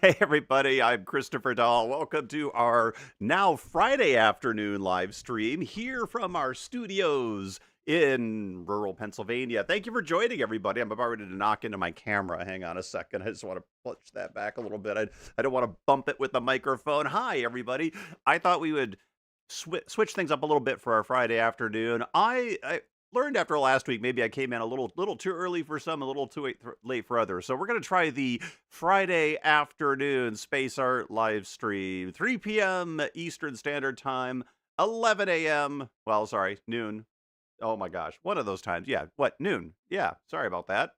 Hey, everybody, I'm Christopher Dahl. Welcome to our now Friday afternoon live stream here from our studios in rural Pennsylvania. Thank you for joining, everybody. I'm about ready to knock into my camera. Hang on a second. I just want to push that back a little bit. I don't want to bump it with the microphone. Hi, everybody. I thought we would switch things up a little bit for our Friday afternoon. I learned after last week maybe I came in a little too early for some, a little too late for others. So we're going to try the Friday afternoon Space Art live stream, 3 p.m. Eastern Standard Time, 11 a.m. Well, sorry, noon. Oh my gosh, one of those times. Yeah, what, noon? Yeah, sorry about that.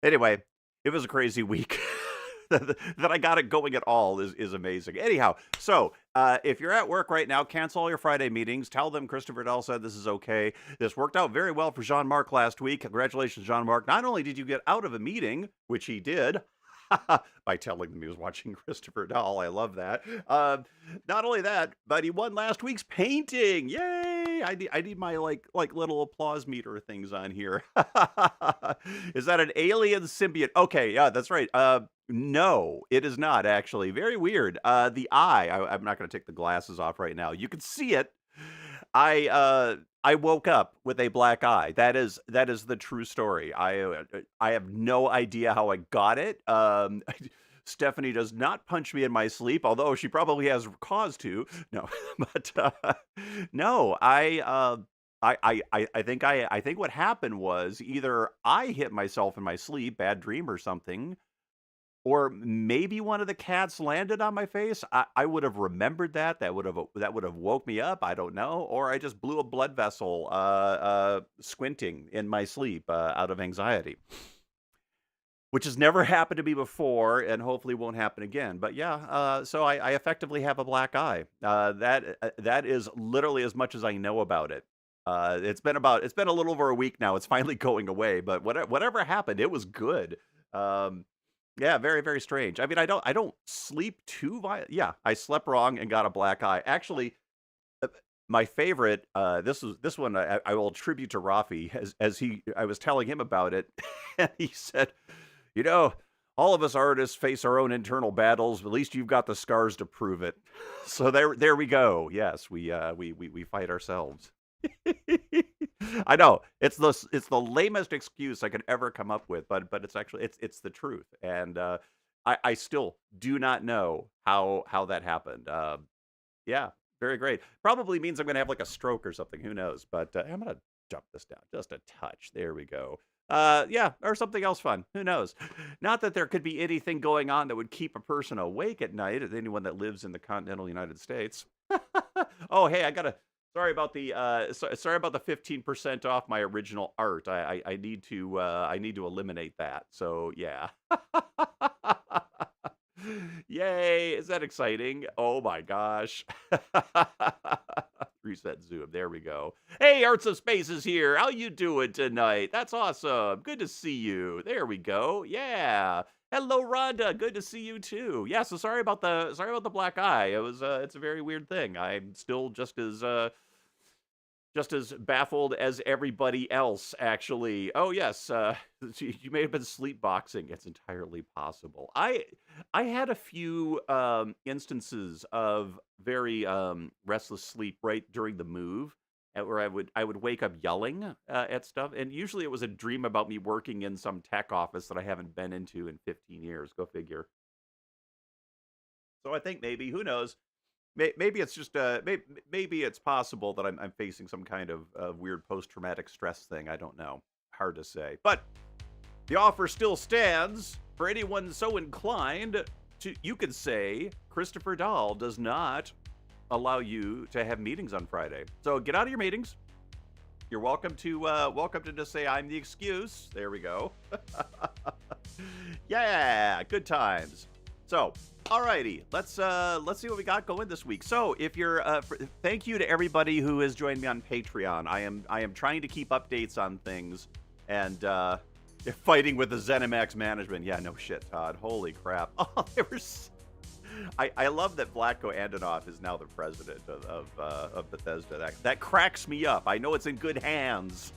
Anyway, it was a crazy week. That I got it going at all is amazing. Anyhow, so if you're at work right now, cancel all your Friday meetings. Tell them Christopher Dahl said this is okay. This worked out very well for Jean-Marc last week. Congratulations, Jean-Marc. Not only did you get out of a meeting, which he did, by telling them he was watching Christopher Dahl. I love that. Not only that, but he won last week's painting. Yay! I need my like little applause meter things on here. Is that an alien symbiote? Okay, yeah, that's right. No, it is not actually. Very weird. The eye. I'm not going to take the glasses off right now. You can see it. I woke up with a black eye. That is the true story. I have no idea how I got it. Stephanie does not punch me in my sleep, although she probably has cause to. No, but no, I think what happened was either I hit myself in my sleep, bad dream or something, or maybe one of the cats landed on my face. I would have remembered that. That would have woke me up. I don't know. Or I just blew a blood vessel squinting in my sleep out of anxiety, which has never happened to me before and hopefully won't happen again. But yeah, so I effectively have a black eye. That is literally as much as I know about it. It's been a little over a week now. It's finally going away. But whatever happened, it was good. Yeah, very, very strange. I mean, I don't sleep too violent. Yeah, I slept wrong and got a black eye. Actually, my favorite, this one I will attribute to Rafi I was telling him about it, and he said, you know, all of us artists face our own internal battles. But at least you've got the scars to prove it. So there we go. Yes, we fight ourselves. I know it's the lamest excuse I could ever come up with, but it's actually it's the truth, and I still do not know how that happened. Yeah, very great. Probably means I'm gonna have like a stroke or something. Who knows? But I'm gonna jump this down just a touch. There we go. Yeah, or something else fun. Who knows? Not that there could be anything going on that would keep a person awake at night. Anyone that lives in the continental United States. Oh, hey, sorry about the 15% off my original art. I need to eliminate that. So yeah. Yay! Is that exciting? Oh my gosh. Reset Zoom. There we go. Hey, Arts of Space is here. How you doing tonight? That's awesome. Good to see you. There we go. Yeah. Hello, Rhonda. Good to see you too. Yeah. So sorry about the black eye. It's a very weird thing. I'm still just as baffled as everybody else, actually. Oh yes, you may have been sleepboxing. It's entirely possible. I had a few instances of very restless sleep right during the move, where I would wake up yelling at stuff, and usually it was a dream about me working in some tech office that I haven't been into in 15 years. Go figure. So I think maybe, who knows? Maybe it's just maybe it's possible that I'm facing some kind of weird post-traumatic stress thing. I don't know. Hard to say. But the offer still stands for anyone so inclined to. You could say Christopher Dahl does not allow you to have meetings on Friday. So get out of your meetings. You're welcome to just say I'm the excuse. There we go. Yeah, good times. So, alrighty, let's see what we got going this week. So, if you're, thank you to everybody who has joined me on Patreon. I am trying to keep updates on things, and fighting with the ZeniMax management. Yeah, no shit, Todd. Holy crap. Oh, I love that Vlatko Antonov is now the president of Bethesda. That cracks me up. I know it's in good hands.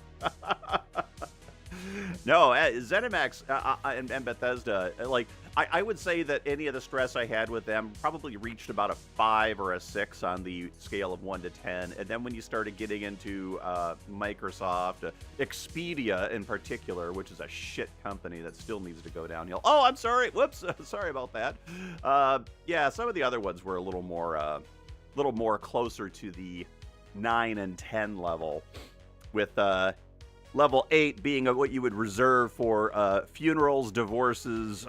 No, ZeniMax and Bethesda, like, I would say that any of the stress I had with them probably reached about a 5 or a 6 on the scale of 1 to 10. And then when you started getting into Microsoft, Expedia in particular, which is a shit company that still needs to go downhill. Oh, I'm sorry. Whoops. Sorry about that. Yeah, some of the other ones were a little more closer to the 9 and 10 level, with level 8 being what you would reserve for funerals, divorces,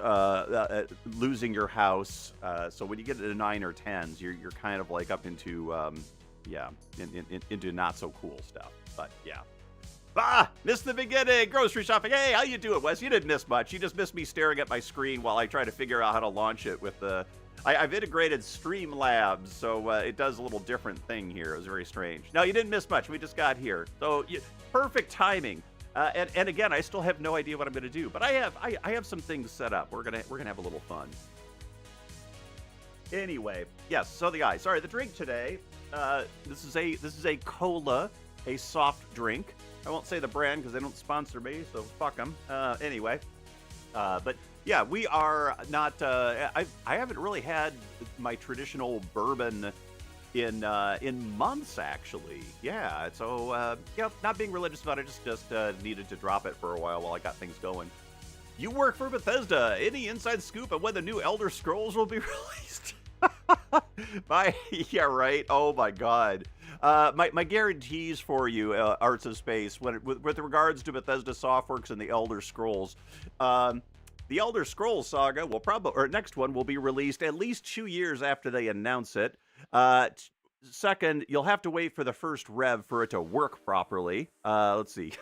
losing your house. So when you get to 9 or 10s, you're kind of like up into into not so cool stuff. But yeah. Missed the beginning. Grocery shopping. Hey, how you doing, Wes? You didn't miss much. You just missed me staring at my screen while I try to figure out how to launch it with the. I've integrated Streamlabs, so it does a little different thing here. It was very strange. No, you didn't miss much. We just got here, so perfect timing. And again, I still have no idea what I'm going to do, but I have some things set up. We're gonna have a little fun. Anyway, yes. So the drink today. This is a cola, a soft drink. I won't say the brand because they don't sponsor me, so fuck them. Anyway, but. Yeah, we are not. I haven't really had my traditional bourbon in months, actually. Yeah, so not being religious about it. Just needed to drop it for a while I got things going. You work for Bethesda. Any inside scoop on when the new Elder Scrolls will be released? Yeah, right. Oh my God. My guarantees for you, Arts of Space, with regards to Bethesda Softworks and the Elder Scrolls. The Elder Scrolls Saga next one will be released at least 2 years after they announce it. Second, you'll have to wait for the first rev for it to work properly. Let's see.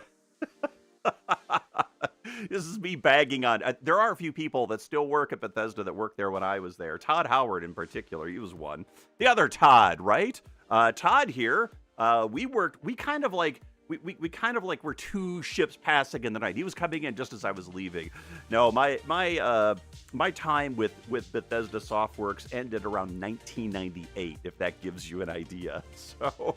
This is me bagging on. There are a few people that still work at Bethesda that worked there when I was there. Todd Howard in particular, he was one. The other Todd, right? Todd here. We kind of like. We kind of like were 2 ships passing in the night. He was coming in just as I was leaving. No, my time with Bethesda Softworks ended around 1998, if that gives you an idea. So,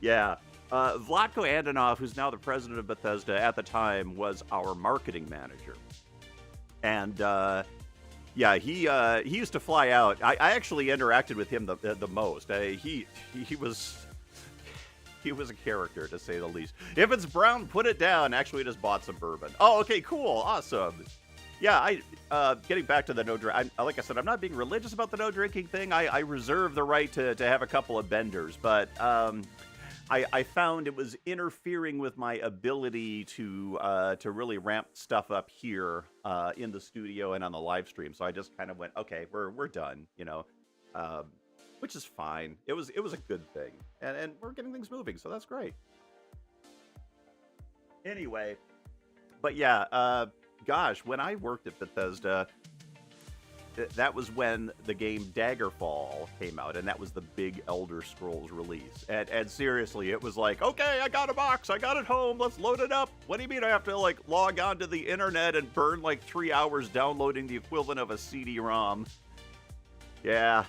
yeah. Vlatko Antonov, who's now the president of Bethesda, at the time was our marketing manager. And yeah, he used to fly out. I actually interacted with him the most. He was a character, to say the least. If it's brown, put it down. Actually, just bought some bourbon. Oh, okay, cool, awesome. Yeah, getting back to the no drink. Like I said, I'm not being religious about the no drinking thing. I reserve the right to have a couple of benders, but I found it was interfering with my ability to really ramp stuff up here in the studio and on the live stream. So I just kind of went, okay, we're done, which is fine. It was a good thing, and we're getting things moving, so that's great. Anyway, but yeah, gosh, when I worked at Bethesda, that was when the game Daggerfall came out, and that was the big Elder Scrolls release. And seriously, it was like, okay, I got a box, I got it home, let's load it up. What do you mean I have to like log onto the internet and burn like 3 hours downloading the equivalent of a CD-ROM? Yeah.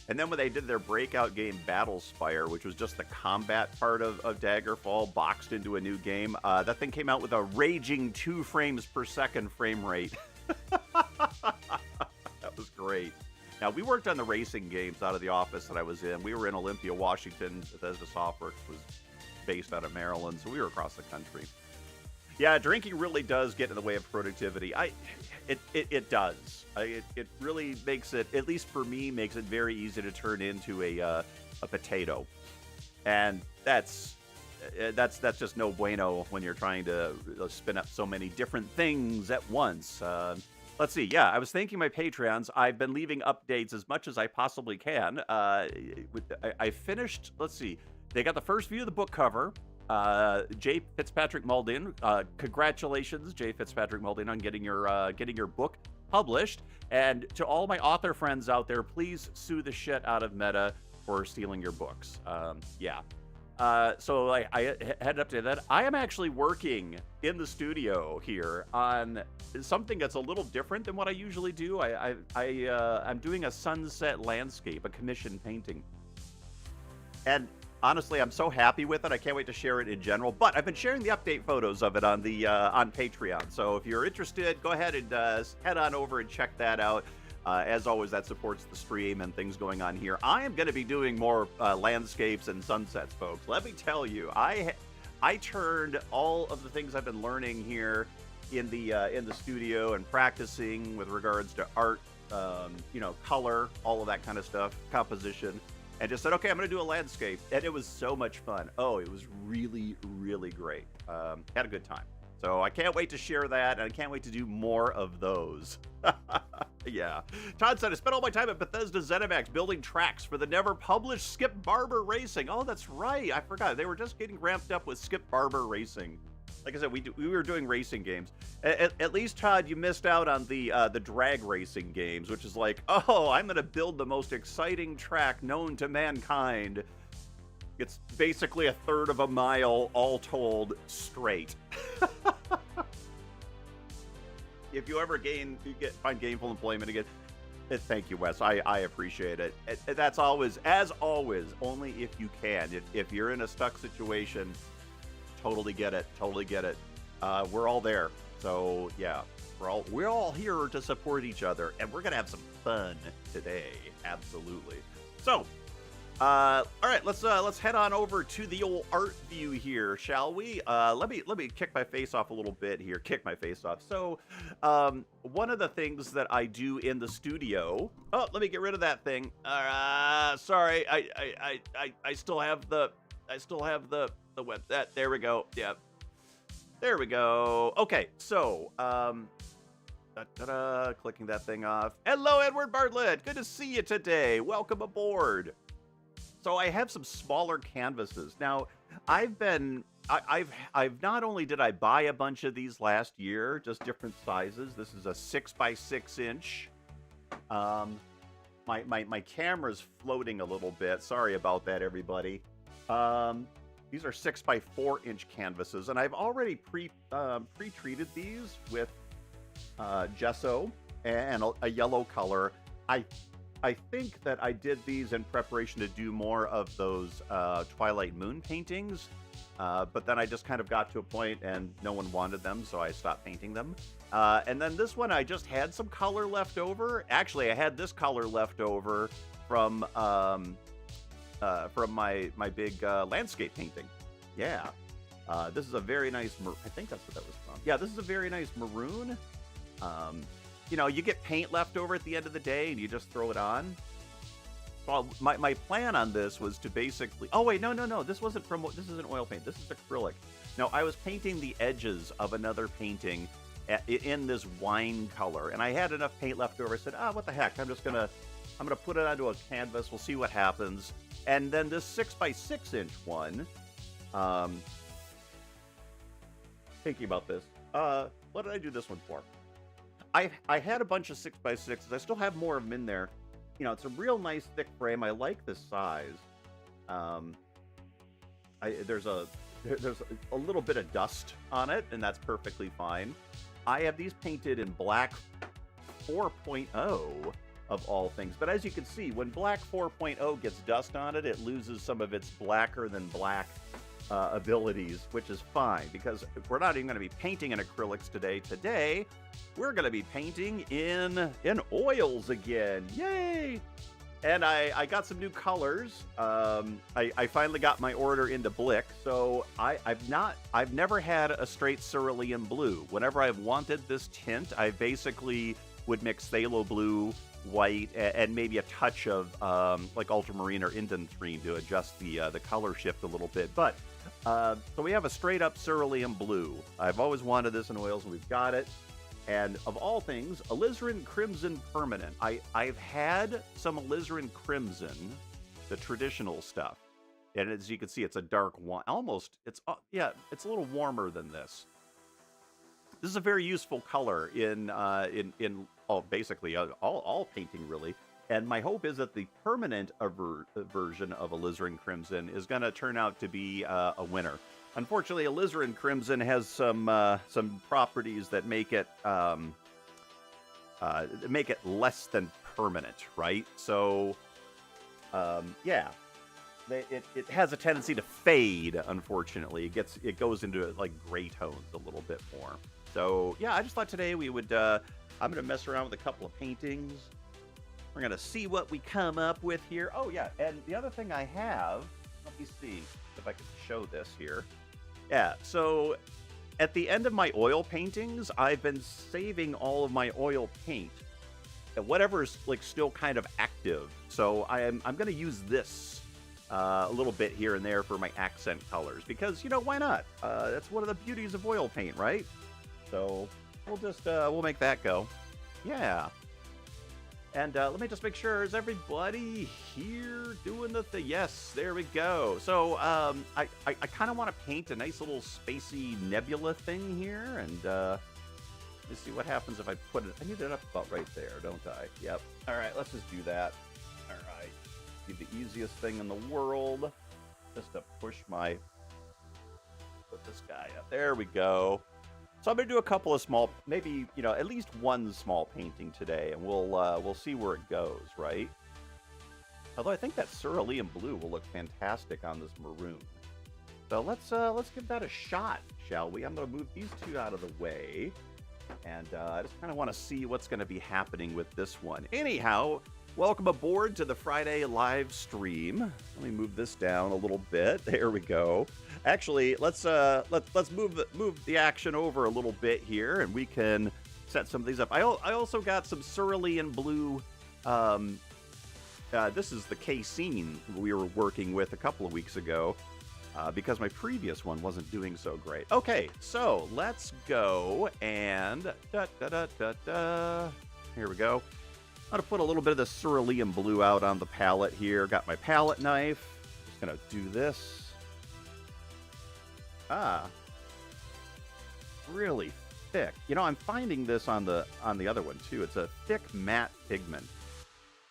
And then when they did their breakout game Battlespire, which was just the combat part of Daggerfall boxed into a new game, that thing came out with a raging 2 frames per second frame rate. That was great. Now, we worked on the racing games out of the office that I was in. We were in Olympia, Washington. Bethesda Softworks was based out of Maryland, so we were across the country. Yeah, drinking really does get in the way of productivity. It does. It really makes it, at least for me, makes it very easy to turn into a potato, and that's just no bueno when you're trying to spin up so many different things at once. Let's see. Yeah, I was thanking my Patreons. I've been leaving updates as much as I possibly can. I finished. Let's see. They got the first view of the book cover. J. Fitzpatrick Muldin, congratulations, J. Fitzpatrick Muldin, on getting your book published. And to all my author friends out there, please sue the shit out of Meta for stealing your books. Yeah. So I headed up to that. I am actually working in the studio here on something that's a little different than what I usually do. I'm doing a sunset landscape, a commission painting. And Honestly, I'm so happy with it. I can't wait to share it in general. But I've been sharing the update photos of it on the on Patreon. So if you're interested, go ahead and head on over and check that out. As always, that supports the stream and things going on here. I am going to be doing more landscapes and sunsets, folks. Let me tell you, I turned all of the things I've been learning here in the studio and practicing with regards to art, color, all of that kind of stuff, composition, and just said, okay, I'm going to do a landscape. And it was so much fun. Oh, it was really, really great. Had a good time. So I can't wait to share that, and I can't wait to do more of those. Yeah. Todd said, I spent all my time at Bethesda ZeniMax building tracks for the never-published Skip Barber Racing. Oh, that's right. I forgot. They were just getting ramped up with Skip Barber Racing. Like I said, we were doing racing games. At least, Todd, you missed out on the drag racing games, which is like, oh, I'm going to build the most exciting track known to mankind. It's basically a third of a mile, all told, straight. If you ever find gainful employment again, thank you, Wes. I appreciate it. That's always, as always, only if you can. If you're in a stuck situation, totally get it. Totally get it. We're all there. So yeah, we're all here to support each other, and we're gonna have some fun today. Absolutely. So, all right, let's head on over to the old art view here, shall we? Let me kick my face off a little bit here. Kick my face off. So, one of the things that I do in the studio. Oh, let me get rid of that thing. Sorry, I still have the web. There we go. Yeah, there we go. Okay, so clicking that thing off. Hello, Edward Bartlett. Good to see you today. Welcome aboard. So I have some smaller canvases. Now, I've not only did I buy a bunch of these last year, just different sizes. This is a 6x6 inch. My camera's floating a little bit. Sorry about that, everybody. These are 6x4 inch canvases, and I've already pre-treated these with gesso and a yellow color. I think that I did these in preparation to do more of those Twilight Moon paintings, but then I just kind of got to a point and no one wanted them, so I stopped painting them. And then this one, I just had some color left over. Actually, I had this color left over from my big landscape painting. Yeah. This is a very nice, I think that's what that was from. Yeah, this is a very nice maroon. You get paint left over at the end of the day and you just throw it on. So my plan on this was to basically, oh wait, no. This isn't oil paint. This is acrylic. No, I was painting the edges of another painting in this wine color. And I had enough paint left over. I said, what the heck? I'm gonna put it onto a canvas. We'll see what happens. And then this 6x6 inch one, thinking about this, what did I do this one for? I had a bunch of 6x6s. I still have more of them in there. It's a real nice thick frame. I like this size. There's a little bit of dust on it, and that's perfectly fine. I have these painted in black 4.0 of all things. But as you can see, when black 4.0 gets dust on it, it loses some of its blacker than black abilities, which is fine, because we're not even going to be painting in acrylics today. Today, we're going to be painting in oils again. Yay! And I got some new colors. I finally got my order into Blick, so I've never had a straight cerulean blue. Whenever I've wanted this tint, I basically would mix phthalo blue, white, and maybe a touch of like ultramarine or indanthrene to adjust the color shift a little bit. But so we have a straight up cerulean blue. I've always wanted this in oils, and we've got it. And of all things, alizarin crimson permanent. I've had some alizarin crimson, the traditional stuff, and as you can see, it's a dark one. Almost, it's a little warmer than this. This is a very useful color in basically all painting, really. And my hope is that the permanent version of alizarin crimson is going to turn out to be a winner. Unfortunately, alizarin crimson has some properties that make it less than permanent, right? So, yeah, it has a tendency to fade, unfortunately. It goes into like gray tones a little bit more. So yeah, I just thought today we would I'm gonna mess around with a couple of paintings. We're gonna see what we come up with here. Oh yeah, and the other thing I have, let me see if I can show this here. Yeah, so at the end of my oil paintings, I've been saving all of my oil paint, whatever's like still kind of active. So I'm gonna use this a little bit here and there for my accent colors because, you know, why not? That's one of the beauties of oil paint, right? So we'll just we'll make that go. Yeah. And let me just make sure, is everybody here doing the thing? Yes, there we go. So I kind of want to paint a nice little spacey nebula thing here, and let's see what happens if I put it. I need it up about right there, don't I? Yep. All right, let's just do that. All right. Be the easiest thing in the world, just to push my. Put this guy up. There we go. So I'm gonna do a couple of small, maybe, you know, at least one small painting today, and we'll see where it goes, right? Although I think that cerulean blue will look fantastic on this maroon. So let's give that a shot, shall we? I'm gonna move these two out of the way, and I just kind of want to see what's gonna be happening with this one. Anyhow, welcome aboard to the Friday live stream. Let me move this down a little bit. There we go. Actually, let's move the action over a little bit here, and we can set some of these up. I also got some cerulean blue. This is the casein we were working with a couple of weeks ago, because my previous one wasn't doing so great. Okay, so let's go and here we go. I'm gonna put a little bit of the cerulean blue out on the palette here. Got my palette knife. Just gonna do this. Ah, really thick. You know, I'm finding this on the other one too. It's a thick matte pigment.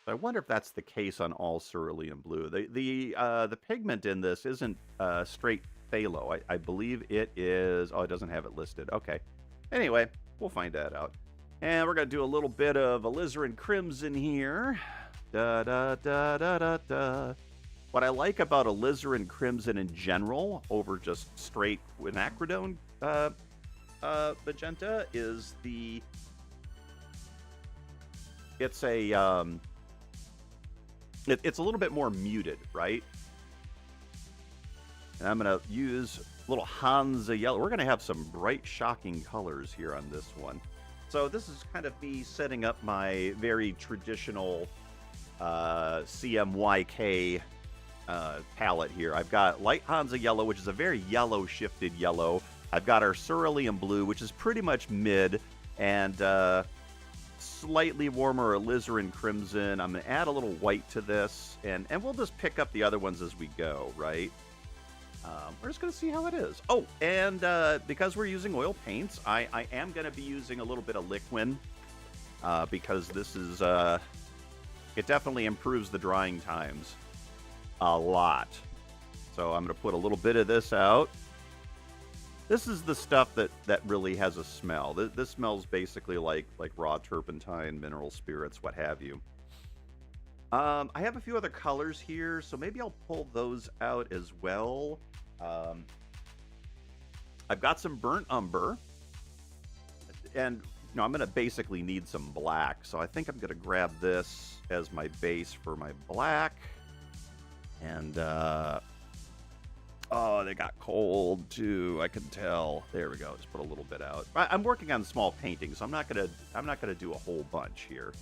So I wonder if that's the case on all cerulean blue. The pigment in this isn't straight phthalo. I believe it is. Oh, it doesn't have it listed. Okay. Anyway, we'll find that out. And we're gonna do a little bit of alizarin crimson here. Da da da da da da. What I like about alizarin crimson in general over just straight quinacridone magenta is it's a it's a little bit more muted, right? And I'm gonna use a little Hansa yellow. We're gonna have some bright, shocking colors here on this one. So this is kind of me setting up my very traditional CMYK palette here. I've got light Hansa yellow, which is a very yellow shifted yellow. I've got our cerulean blue, which is pretty much mid, and slightly warmer alizarin crimson. I'm gonna add a little white to this, and we'll just pick up the other ones as we go, right? We're just gonna see how it is. Oh, and because we're using oil paints, I am gonna be using a little bit of liquid, because this is it definitely improves the drying times a lot. So I'm going to put a little bit of this out. This is the stuff that really has a smell. This smells basically like raw turpentine, mineral spirits, what have you. I have a few other colors here, so maybe I'll pull those out as well. I've got some burnt umber, and you know, I'm going to basically need some black, so I think I'm going to grab this as my base for my black. And oh, they got cold too. I can tell. There we go. Just put a little bit out. I'm working on small paintings, so I'm not gonna do a whole bunch here.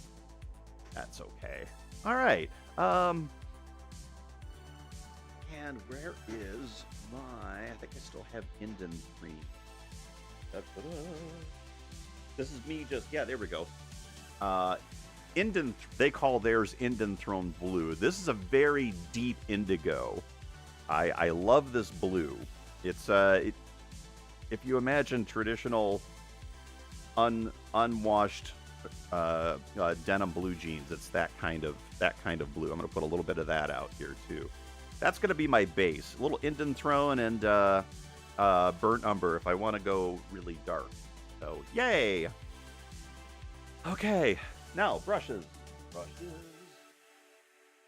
That's okay. All right. And where is my? I think I still have Inden 3. This is me. Just yeah. There we go. They call theirs Indanthrone Blue. This is a very deep indigo. I love this blue. It's if you imagine traditional unwashed denim blue jeans, it's that kind of blue. I'm gonna put a little bit of that out here too. That's gonna be my base. A little Indanthrone and burnt umber if I want to go really dark. So yay. Okay. Now, brushes.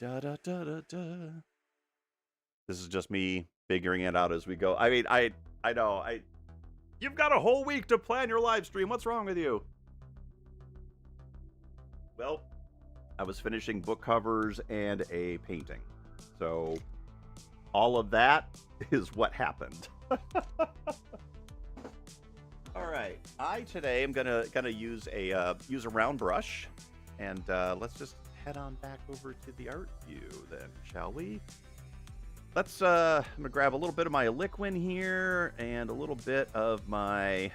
Da da da da da. This is just me figuring it out as we go. I mean, I know. You've got a whole week to plan your live stream. What's wrong with you? Well, I was finishing book covers and a painting. So all of that is what happened. All right. I today am gonna use a round brush, and let's just head on back over to the art view then, shall we? Let's I'm gonna grab a little bit of my liquid here and a little bit of my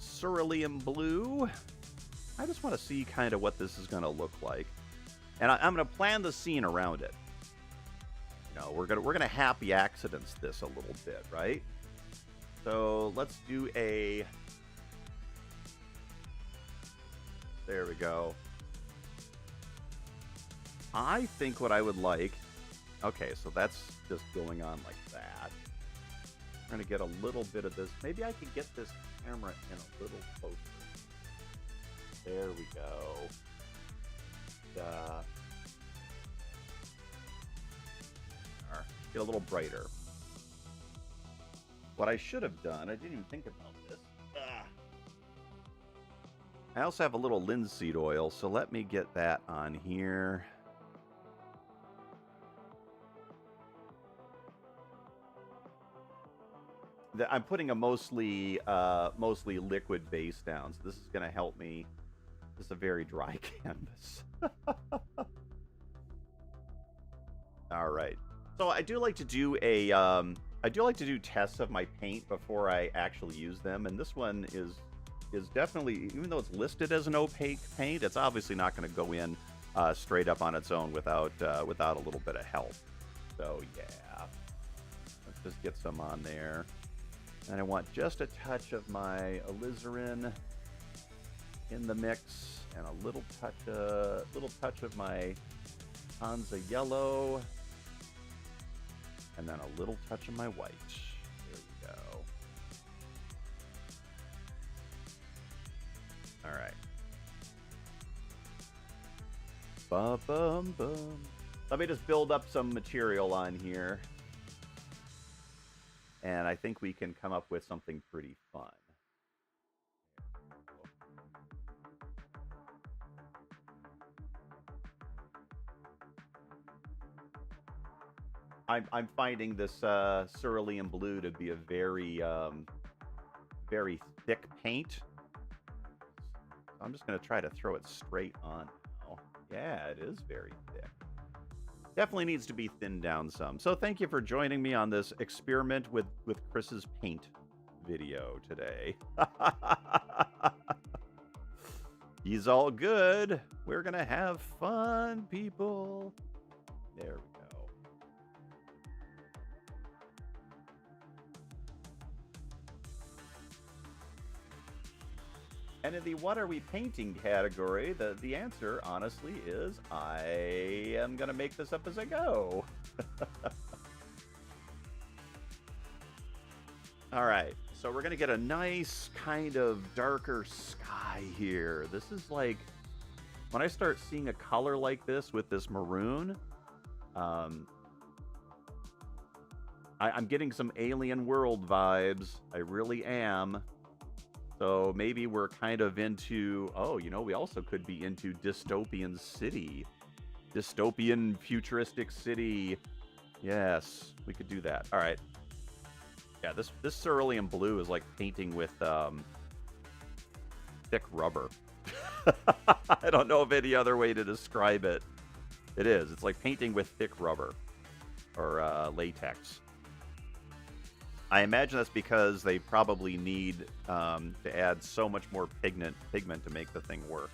cerulean blue. I just want to see kind of what this is gonna look like, and I'm gonna plan the scene around it. You know, we're gonna happy accidents this a little bit, right? So let's do a. There we go. I think what I would like. Okay, so that's just going on like that. We're gonna get a little bit of this. Maybe I could get this camera in a little closer. There we go. Get a little brighter. What I should have done, I didn't even think about this. I also have a little linseed oil, so let me get that on here. I'm putting a mostly liquid base down, so this is going to help me. This is a very dry canvas. All right. So I do like to do tests of my paint before I actually use them, and this one is definitely, even though it's listed as an opaque paint, it's obviously not going to go in straight up on its own without a little bit of help. So yeah, let's just get some on there. And I want just a touch of my alizarin in the mix, and a little touch of my Hansa yellow, and then a little touch of my white. There we go. All right. Ba-bum-bum. Let me just build up some material on here. And I think we can come up with something pretty fun. I'm finding this cerulean blue to be a very very thick paint. I'm just going to try to throw it straight on now. Yeah, it is very thick. Definitely needs to be thinned down some. So thank you for joining me on this experiment with Chris's paint video today. He's all good. We're going to have fun, people. There we go. And in the what are we painting category, the answer, honestly, is I am going to make this up as I go. All right, so we're going to get a nice kind of darker sky here. This is like, when I start seeing a color like this with this maroon, I'm getting some Alien World vibes. I really am. So maybe we're kind of into, oh, you know, we also could be into dystopian city. Dystopian futuristic city. Yes, we could do that. All right. Yeah, this cerulean blue is like painting with thick rubber. I don't know of any other way to describe it. It is. It's like painting with thick rubber or latex. I imagine that's because they probably need to add so much more pigment to make the thing work.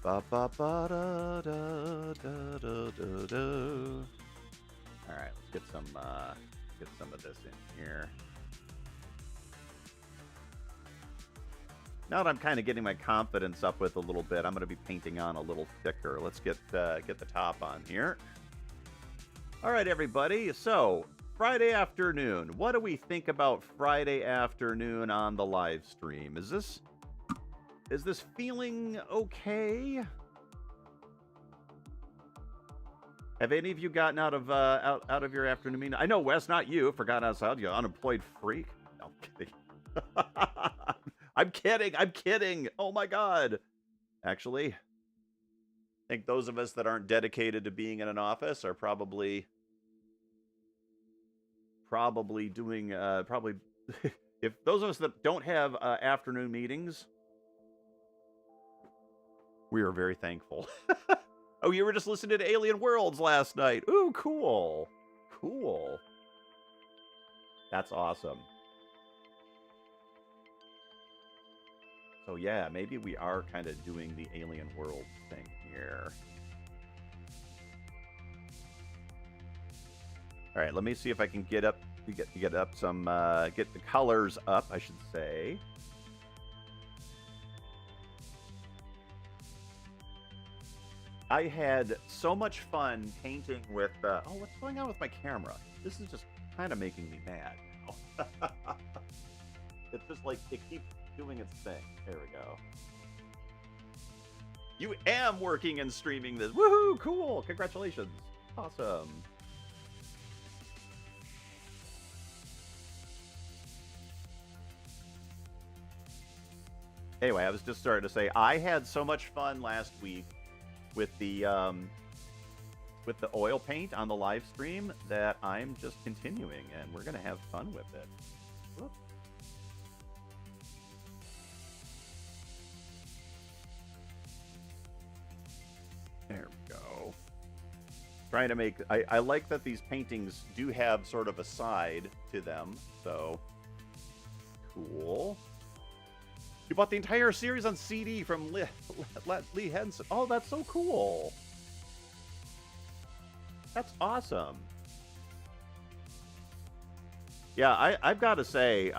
Ba, ba, ba, da, da, da, da, da, da. All right, let's get some of this in here. Now that I'm kind of getting my confidence up with a little bit, I'm going to be painting on a little thicker. Let's get the top on here. All right, everybody. So Friday afternoon. What do we think about Friday afternoon on the live stream? Is this feeling okay? Have any of you gotten out of out of your afternoon meeting? I know, Wes, not you. For God outside, you unemployed freak. No, I'm kidding. I'm kidding. I'm kidding. Oh my God. Actually, I think those of us that aren't dedicated to being in an office are probably doing probably if those of us that don't have afternoon meetings, we are very thankful. Oh, you were just listening to Alien Worlds last night. Ooh, cool. Cool. That's awesome. So yeah, maybe we are kind of doing the Alien Worlds thing here. All right, let me see if I can get up get up some get the colors up, I should say. I had so much fun painting with oh, what's going on with my camera? This is just kind of making me mad now. It's just like it keeps doing its thing. There we go. You am working and streaming this. Woohoo! Cool. Congratulations. Awesome. Anyway, I was just starting to say I had so much fun last week with the oil paint on the live stream that I'm just continuing, and we're gonna have fun with it. Whoop. There we go. Trying to make I like that these paintings do have sort of a side to them, so cool. You bought the entire series on CD from Lee Henson. Oh, that's so cool. That's awesome. Yeah, I've got to say,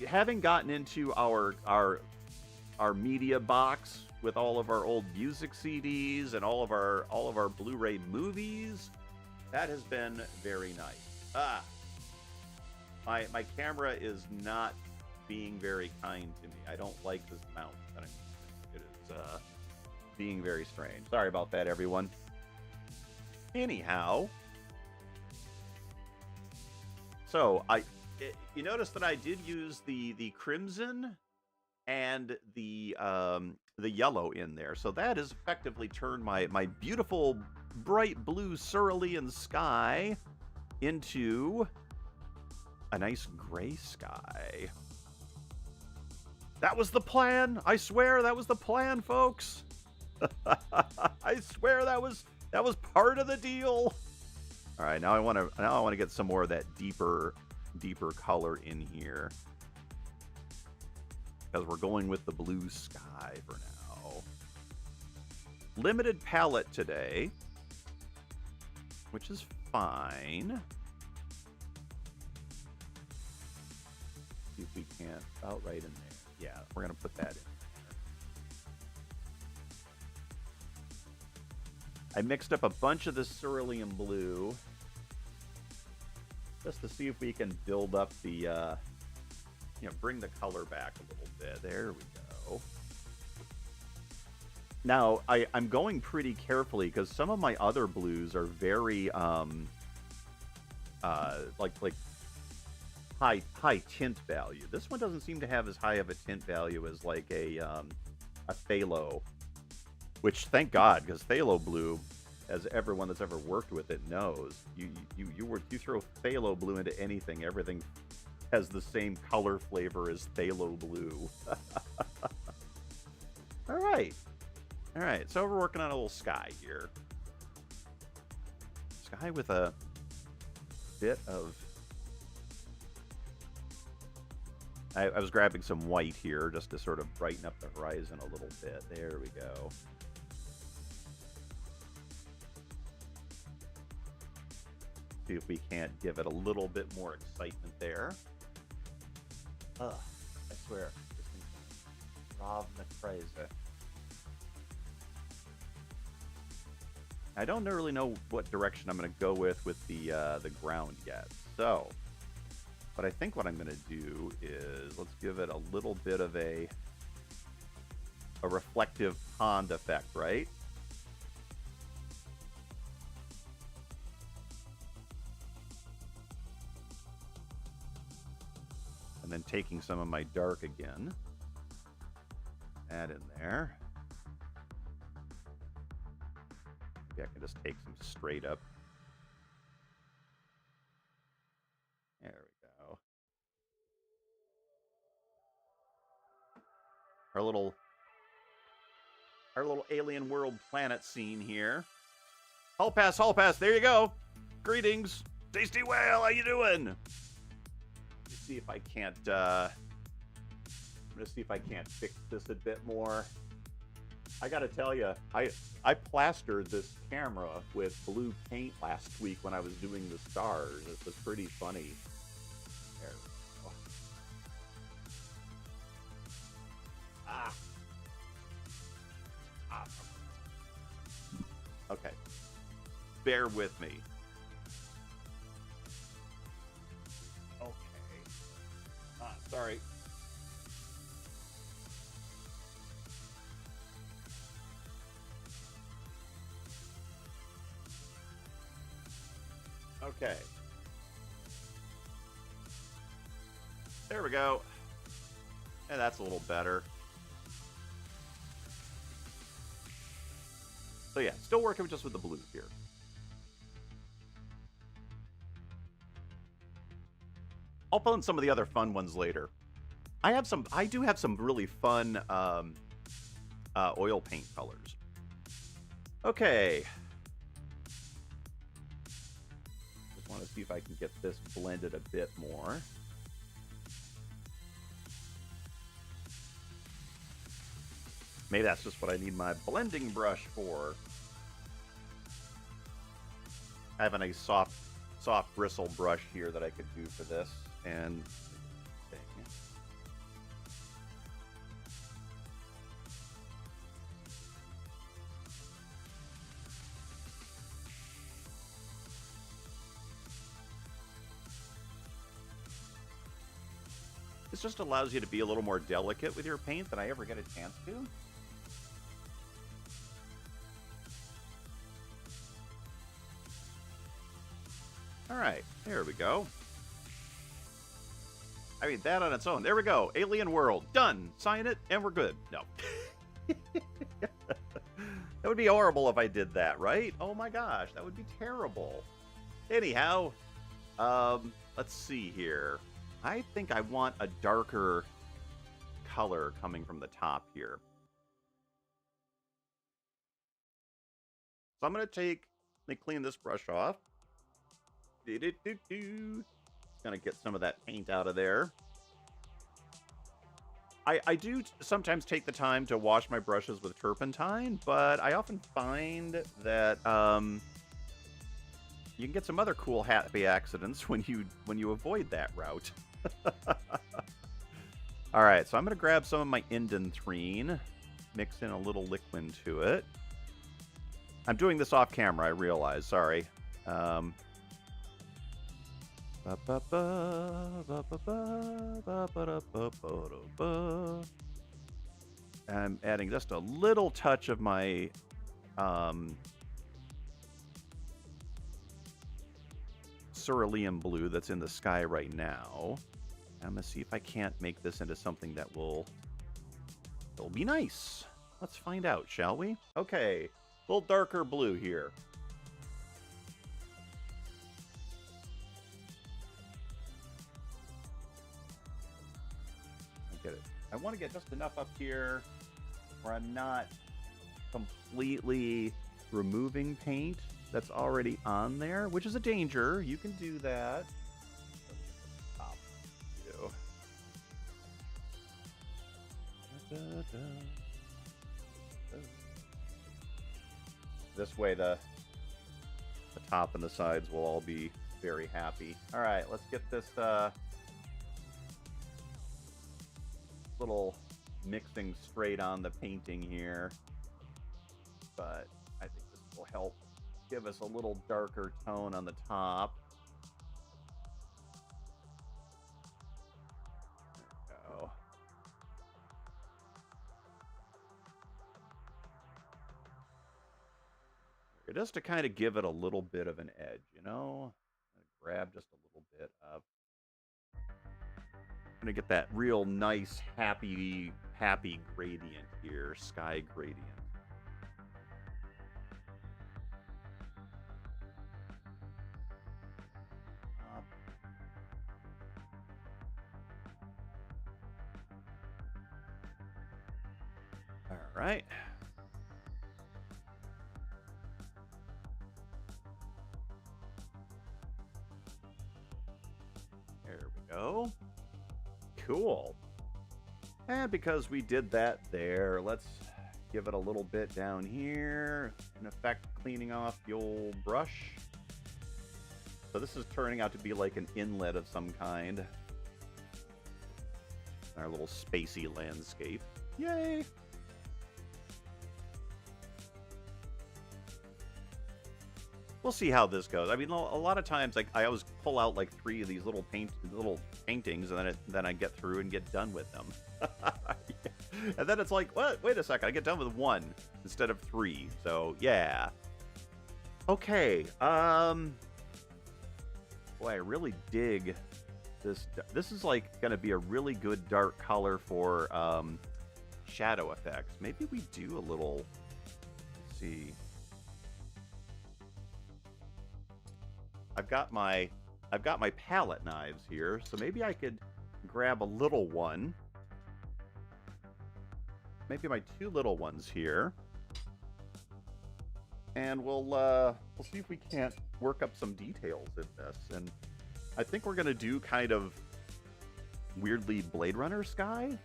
having gotten into our media box with all of our old music CDs and all of our Blu-ray movies, that has been very nice. My camera is not being very kind to me. I don't like this mount that I'm using. It is being very strange. Sorry about that, everyone. Anyhow, so you notice that I did use the crimson and the yellow in there. So that has effectively turned my beautiful bright blue cerulean sky into a nice gray sky. That was the plan. I swear that was the plan, folks. I swear that was part of the deal. All right, now I want to get some more of that deeper color in here, because we're going with the blue sky for now. Limited palette today, which is fine. See if we can't about right in there. Yeah, we're gonna put that in there. I mixed up a bunch of this cerulean blue just to see if we can build up the, bring the color back a little bit. There we go. Now, I'm going pretty carefully because some of my other blues are very, like high tint value. This one doesn't seem to have as high of a tint value as like a phthalo, which thank God, because phthalo blue, as everyone that's ever worked with it knows, you throw phthalo blue into anything, everything has the same color flavor as phthalo blue. All right, so we're working on a little sky here. Sky with a bit of I was grabbing some white here just to sort of brighten up the horizon a little bit. There we go. See if we can't give it a little bit more excitement there. Ugh, I swear, this thing's Rob McFraser. I don't really know what direction I'm going to go with the ground yet. So, but I think what I'm going to do is let's give it a little bit of a reflective pond effect, right? And then taking some of my dark again. Add in there. Maybe I can just take some straight up. There we go. Our little alien world planet scene here. Hall pass, there you go. Greetings. Tasty Whale, how you doing? Let's see if I can't, I'm gonna see if I can't fix this a bit more. I gotta tell you, I plastered this camera with blue paint last week when I was doing the stars. It was pretty funny. There we go. Okay. Bear with me. Okay. Sorry. Okay. There we go. And that's a little better. So yeah, still working just with the blue here. I'll pull in some of the other fun ones later. I do have some really fun oil paint colors. Okay. Just want to see if I can get this blended a bit more. Maybe that's just what I need my blending brush for. I have a nice soft bristle brush here that I could do for this. And this just allows you to be a little more delicate with your paint than I ever get a chance to. All right, there we go. I mean, that on its own. There we go. Alien World. Done. Sign it, and we're good. No. That would be horrible if I did that, right? Oh my gosh, that would be terrible. Anyhow, let's see here. I think I want a darker color coming from the top here. So I'm going to let me clean this brush off. Gonna get some of that paint out of there. I do sometimes take the time to wash my brushes with turpentine, but I often find that you can get some other cool happy accidents when you avoid that route. All right, so I'm gonna grab some of my indanthrene, mix in a little liquid to it. I'm doing this off camera, I realize. Sorry. I'm adding just a little touch of my cerulean blue that's in the sky right now. I'm gonna see if I can't make this into something that will be nice. Let's find out, shall we? Okay, a little darker blue here. I want to get just enough up here where I'm not completely removing paint that's already on there, which is a danger. You can do that. This way the top and the sides will all be very happy. All right, let's get this little mixing straight on the painting here, but I think this will help give us a little darker tone on the top. There we go. Just to kind of give it a little bit of an edge, you know? Grab just a little bit up. Gonna get that real nice, happy gradient here, sky gradient. All right. There we go. Cool. And because we did that there, let's give it a little bit down here. In effect, cleaning off the old brush. So this is turning out to be like an inlet of some kind. Our little spacey landscape. Yay! We'll see how this goes. I mean, a lot of times, like I always pull out like 3 of these little paintings, and then I get through and get done with them. And then it's like, what? Wait a second, I get done with 1 instead of 3. So yeah. Okay. Boy, I really dig this. This is like going to be a really good dark color for shadow effects. Maybe we do a little. Let's see. I've got my palette knives here, so maybe I could grab a little one. Maybe my 2 little ones here. And we'll see if we can't work up some details in this. And I think we're gonna do kind of weirdly Blade Runner sky.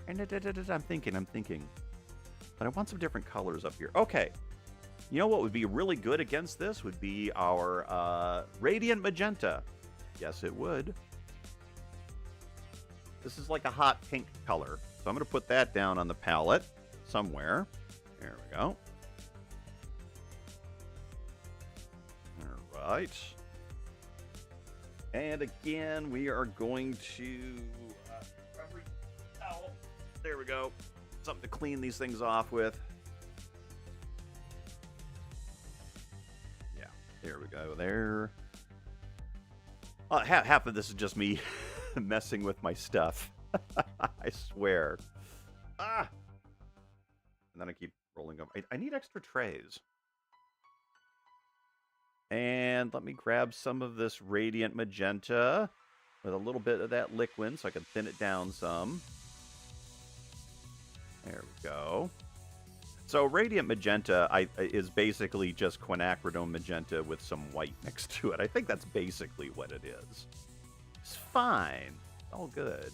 And I'm thinking. But I want some different colors up here. Okay. You know what would be really good against this would be our Radiant Magenta. Yes, it would. This is like a hot pink color. So I'm going to put that down on the palette somewhere. There we go. All right. And again, we are going to... there we go. Something to clean these things off with. There we go, there. Half of this is just me messing with my stuff. I swear. Ah! And then I keep rolling up. I need extra trays. And let me grab some of this Radiant Magenta with a little bit of that liquid so I can thin it down some. There we go. So Radiant Magenta is basically just quinacridone magenta with some white next to it. I think that's basically what it is. It's fine. All good.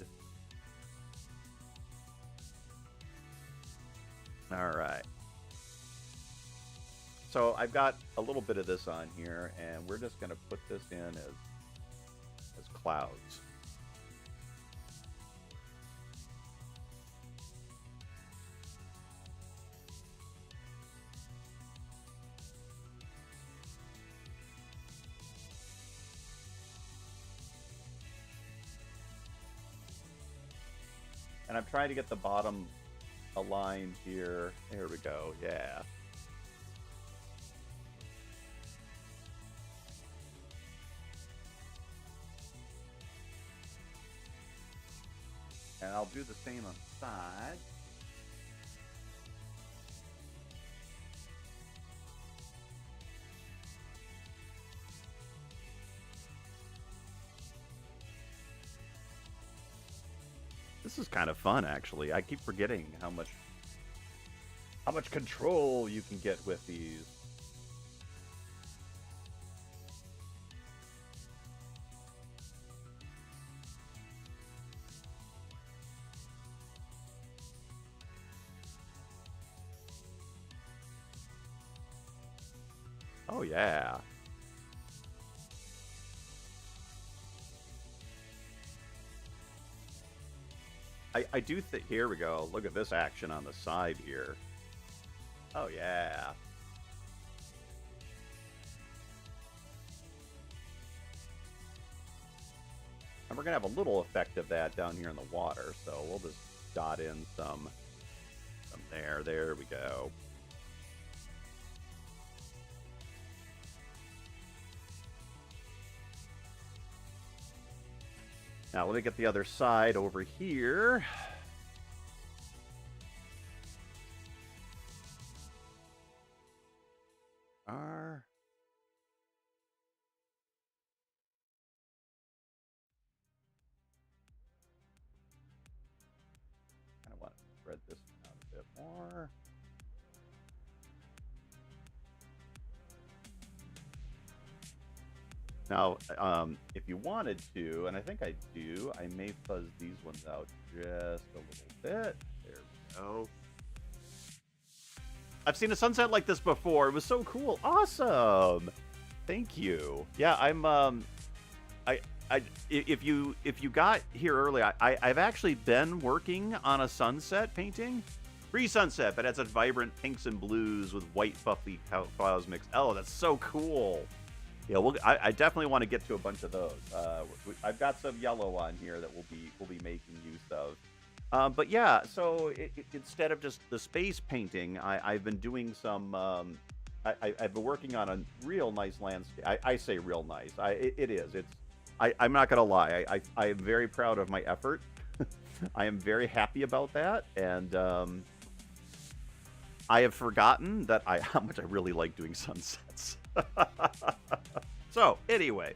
All right. So I've got a little bit of this on here, and we're just going to put this in as clouds. And I'm trying to get the bottom aligned here. There we go. Yeah. And I'll do the same on the side. This is kind of fun, actually. I keep forgetting how much control you can get with these. Oh, yeah. I do think, here we go. Look at this action on the side here. Oh, yeah. And we're going to have a little effect of that down here in the water. So we'll just dot in some there. There we go. Now let me get the other side over here. R. Kind of want to spread this out a bit more. Now, if you wanted to, and I think I do, I may fuzz these ones out just a little bit. There we go. I've seen a sunset like this before. It was so cool. Awesome. Thank you. Yeah, if you got here early, I've actually been working on a sunset painting. Pre-sunset, but it has such vibrant pinks and blues with white puffy clouds mixed. Oh, that's so cool. Yeah, I definitely want to get to a bunch of those. I've got some yellow on here that we'll be making use of. But yeah, so instead of just the space painting, I've been doing some. I've been working on a real nice landscape. I say real nice. It is. I'm not gonna lie. I am very proud of my effort. I am very happy about that, and I have forgotten that how much I really like doing sunsets. So anyway,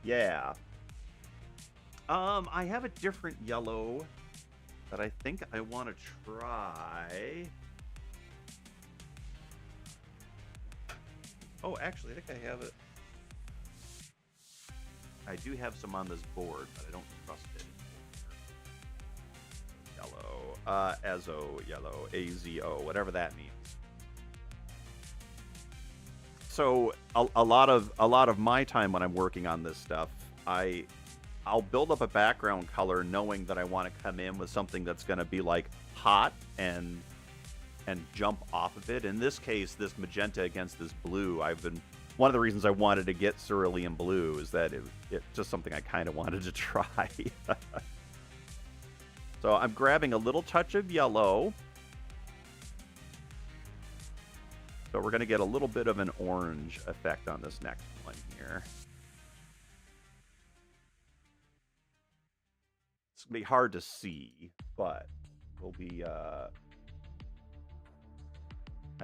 yeah. I have a different yellow that I think I want to try. Oh, actually, I think I have it. I do have some on this board, but I don't trust it. Yellow, Azo yellow, AZO, whatever that means. So a lot of my time when I'm working on this stuff, I'll build up a background color knowing that I want to come in with something that's going to be like hot and jump off of it. In this case, this magenta against this blue, one of the reasons I wanted to get cerulean blue is that it's just something I kind of wanted to try. So I'm grabbing a little touch of yellow. So we're going to get a little bit of an orange effect on this next one here. It's going to be hard to see, but we'll be... I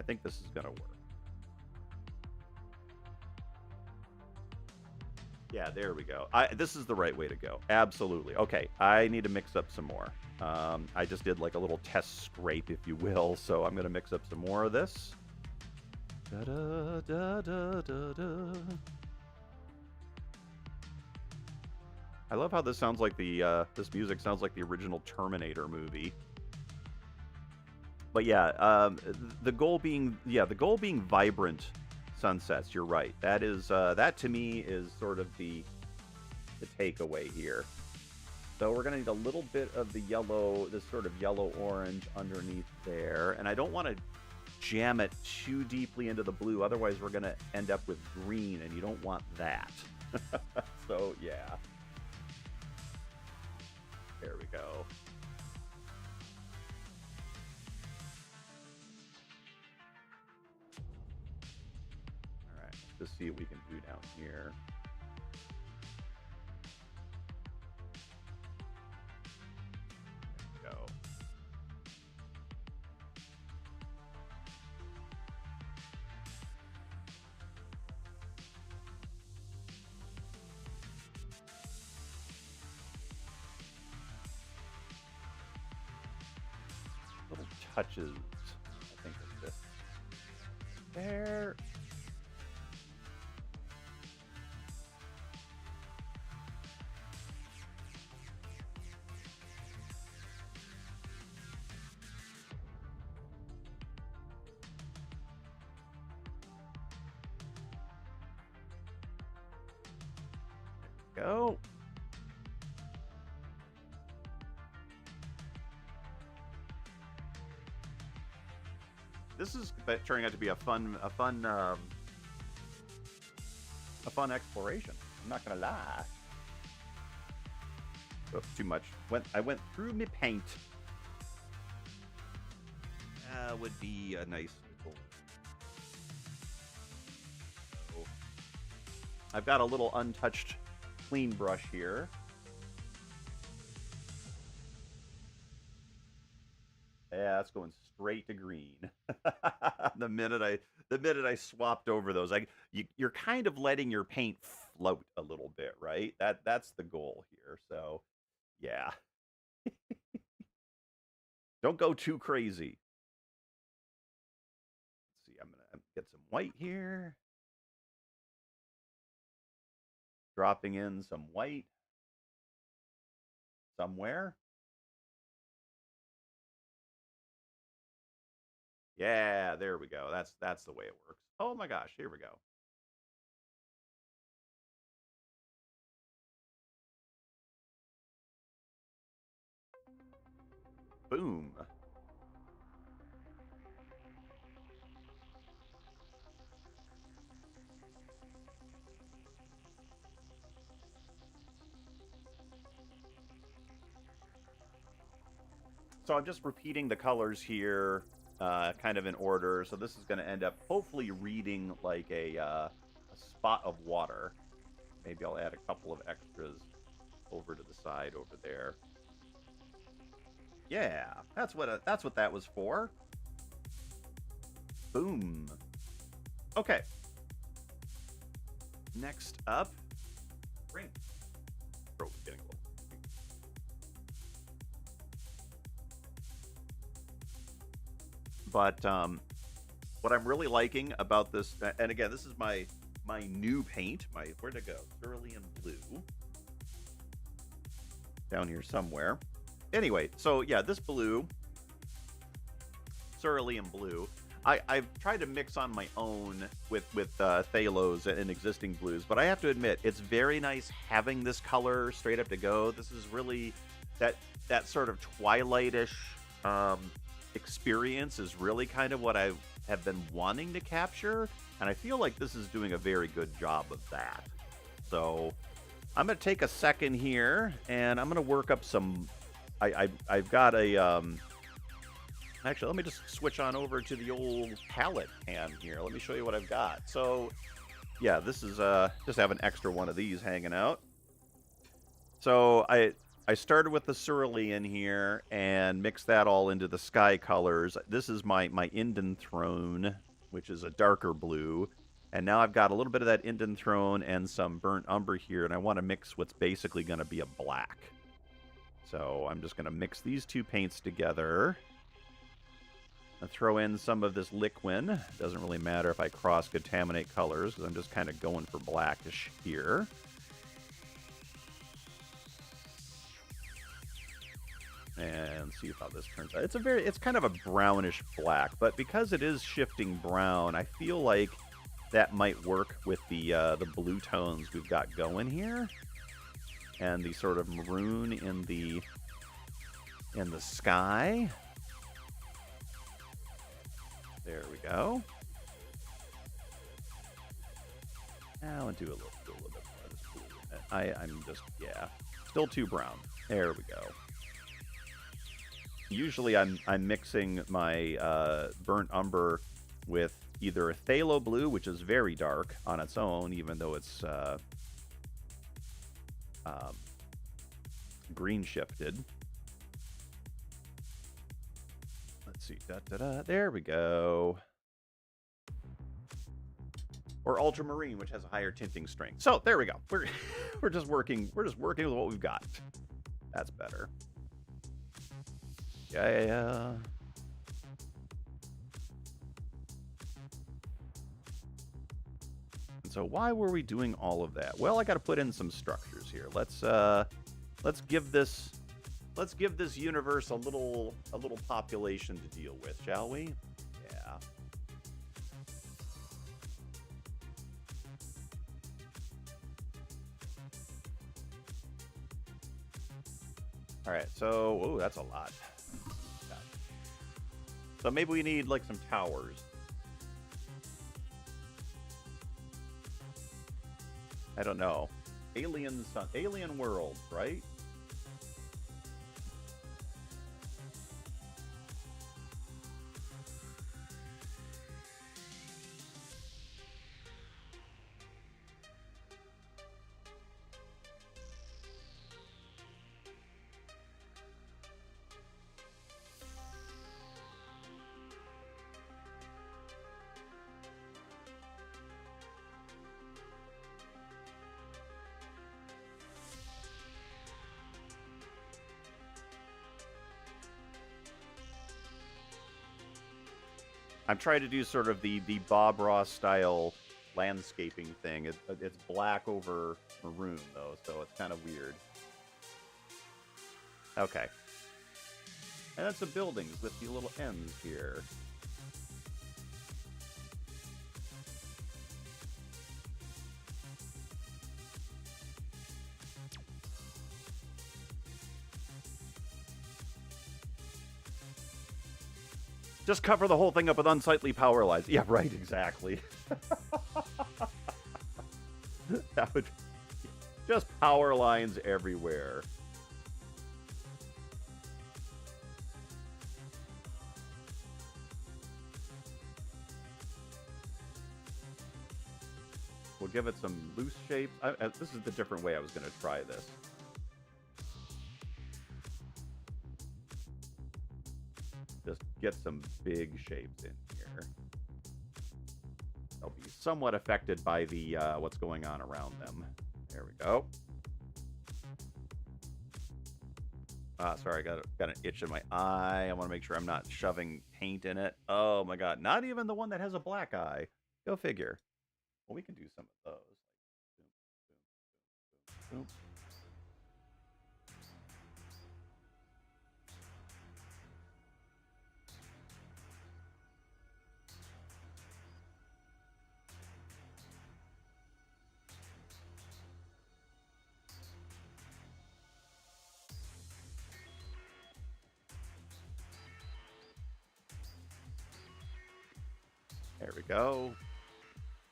think this is going to work. Yeah, there we go. This is the right way to go. Absolutely. Okay, I need to mix up some more. I just did like a little test scrape, if you will, so I'm going to mix up some more of this. Da, da, da, da, da, da. I love how this sounds like this music sounds like the original Terminator movie. But yeah, the goal being vibrant sunsets. You're right. That is that to me is sort of the takeaway here. So we're gonna need a little bit of the yellow, this sort of yellow orange underneath there, and I don't want to jam it too deeply into the blue, otherwise we're gonna end up with green, and you don't want that. So yeah, there we go. All right, let's just see what we can do down here. There we go. Little touches, I think, of this. There. Go. This is turning out to be a fun exploration. I'm not gonna lie. Oh, too much. I went through my paint. Would be a nice little. I've got a little untouched clean brush here. Yeah, that's going straight to green. the minute I the minute I swapped over those, you're kind of letting your paint float a little bit, right? That's the goal here. So yeah, don't go too crazy. Let's see, I'm gonna get some white here. Dropping in some white somewhere. Yeah, there we go. That's the way it works. Oh my gosh, here we go. Boom. So I'm just repeating the colors here, kind of in order. So this is going to end up hopefully reading like a spot of water. Maybe I'll add a couple of extras over to the side over there. Yeah, that's what that was for. Boom. Okay. Next up, ring. Oh, getting a little. But what I'm really liking about this, and again, this is my new paint. Where'd it go? Cerulean blue. Down here somewhere. Anyway, so yeah, this blue, cerulean blue, I've tried to mix on my own with phthalos and existing blues, but I have to admit, it's very nice having this color straight up to go. This is really that sort of twilightish experience is really kind of what I have been wanting to capture, and I feel like this is doing a very good job of that. So I'm going to take a second here, and I'm going to work up some. I've got a. Actually, let me just switch on over to the old palette pan here. Let me show you what I've got. So, yeah, this is just have an extra one of these hanging out. So I started with the cerulean here and mixed that all into the sky colors. This is my Inden Throne, which is a darker blue. And now I've got a little bit of that Inden Throne and some burnt umber here, and I want to mix what's basically going to be a black. So I'm just going to mix these two paints together. I'll throw in some of this liquid. Doesn't really matter if I cross-contaminate colors, because I'm just kind of going for blackish here. And see how this turns out. It's kind of a brownish black, but because it is shifting brown, I feel like that might work with the blue tones we've got going here, and the sort of maroon in the sky. There we go. Now I'll do a little bit more. I'm just, yeah, still too brown. There we go. Usually I'm mixing my burnt umber with either a phthalo blue, which is very dark on its own, even though it's green shifted. Let's see. There we go. Or ultramarine, which has a higher tinting strength. So there we go. We're just working with what we've got. That's better. Yeah. And so why were we doing all of that? Well, I got to put in some structures here. Let's give this universe a little population to deal with, shall we? Yeah. All right. So, oh, that's a lot. So maybe we need like some towers. I don't know. Alien world, right? I'm trying to do sort of the Bob Ross style landscaping thing. It's black over maroon though, so it's kind of weird. Okay. And that's the buildings with the little ends here. Just cover the whole thing up with unsightly power lines. Yeah, right, exactly. That would just power lines everywhere. We'll give it some loose shape. This is the different way I was going to try this. Just get some big shapes in here. They'll be somewhat affected by the what's going on around them. There we go. Sorry, I got an itch in my eye. I want to make sure I'm not shoving paint in it. Oh my god, not even the one that has a black eye. Go figure. Well, we can do some of those. Boom, boom, boom, boom. There we go.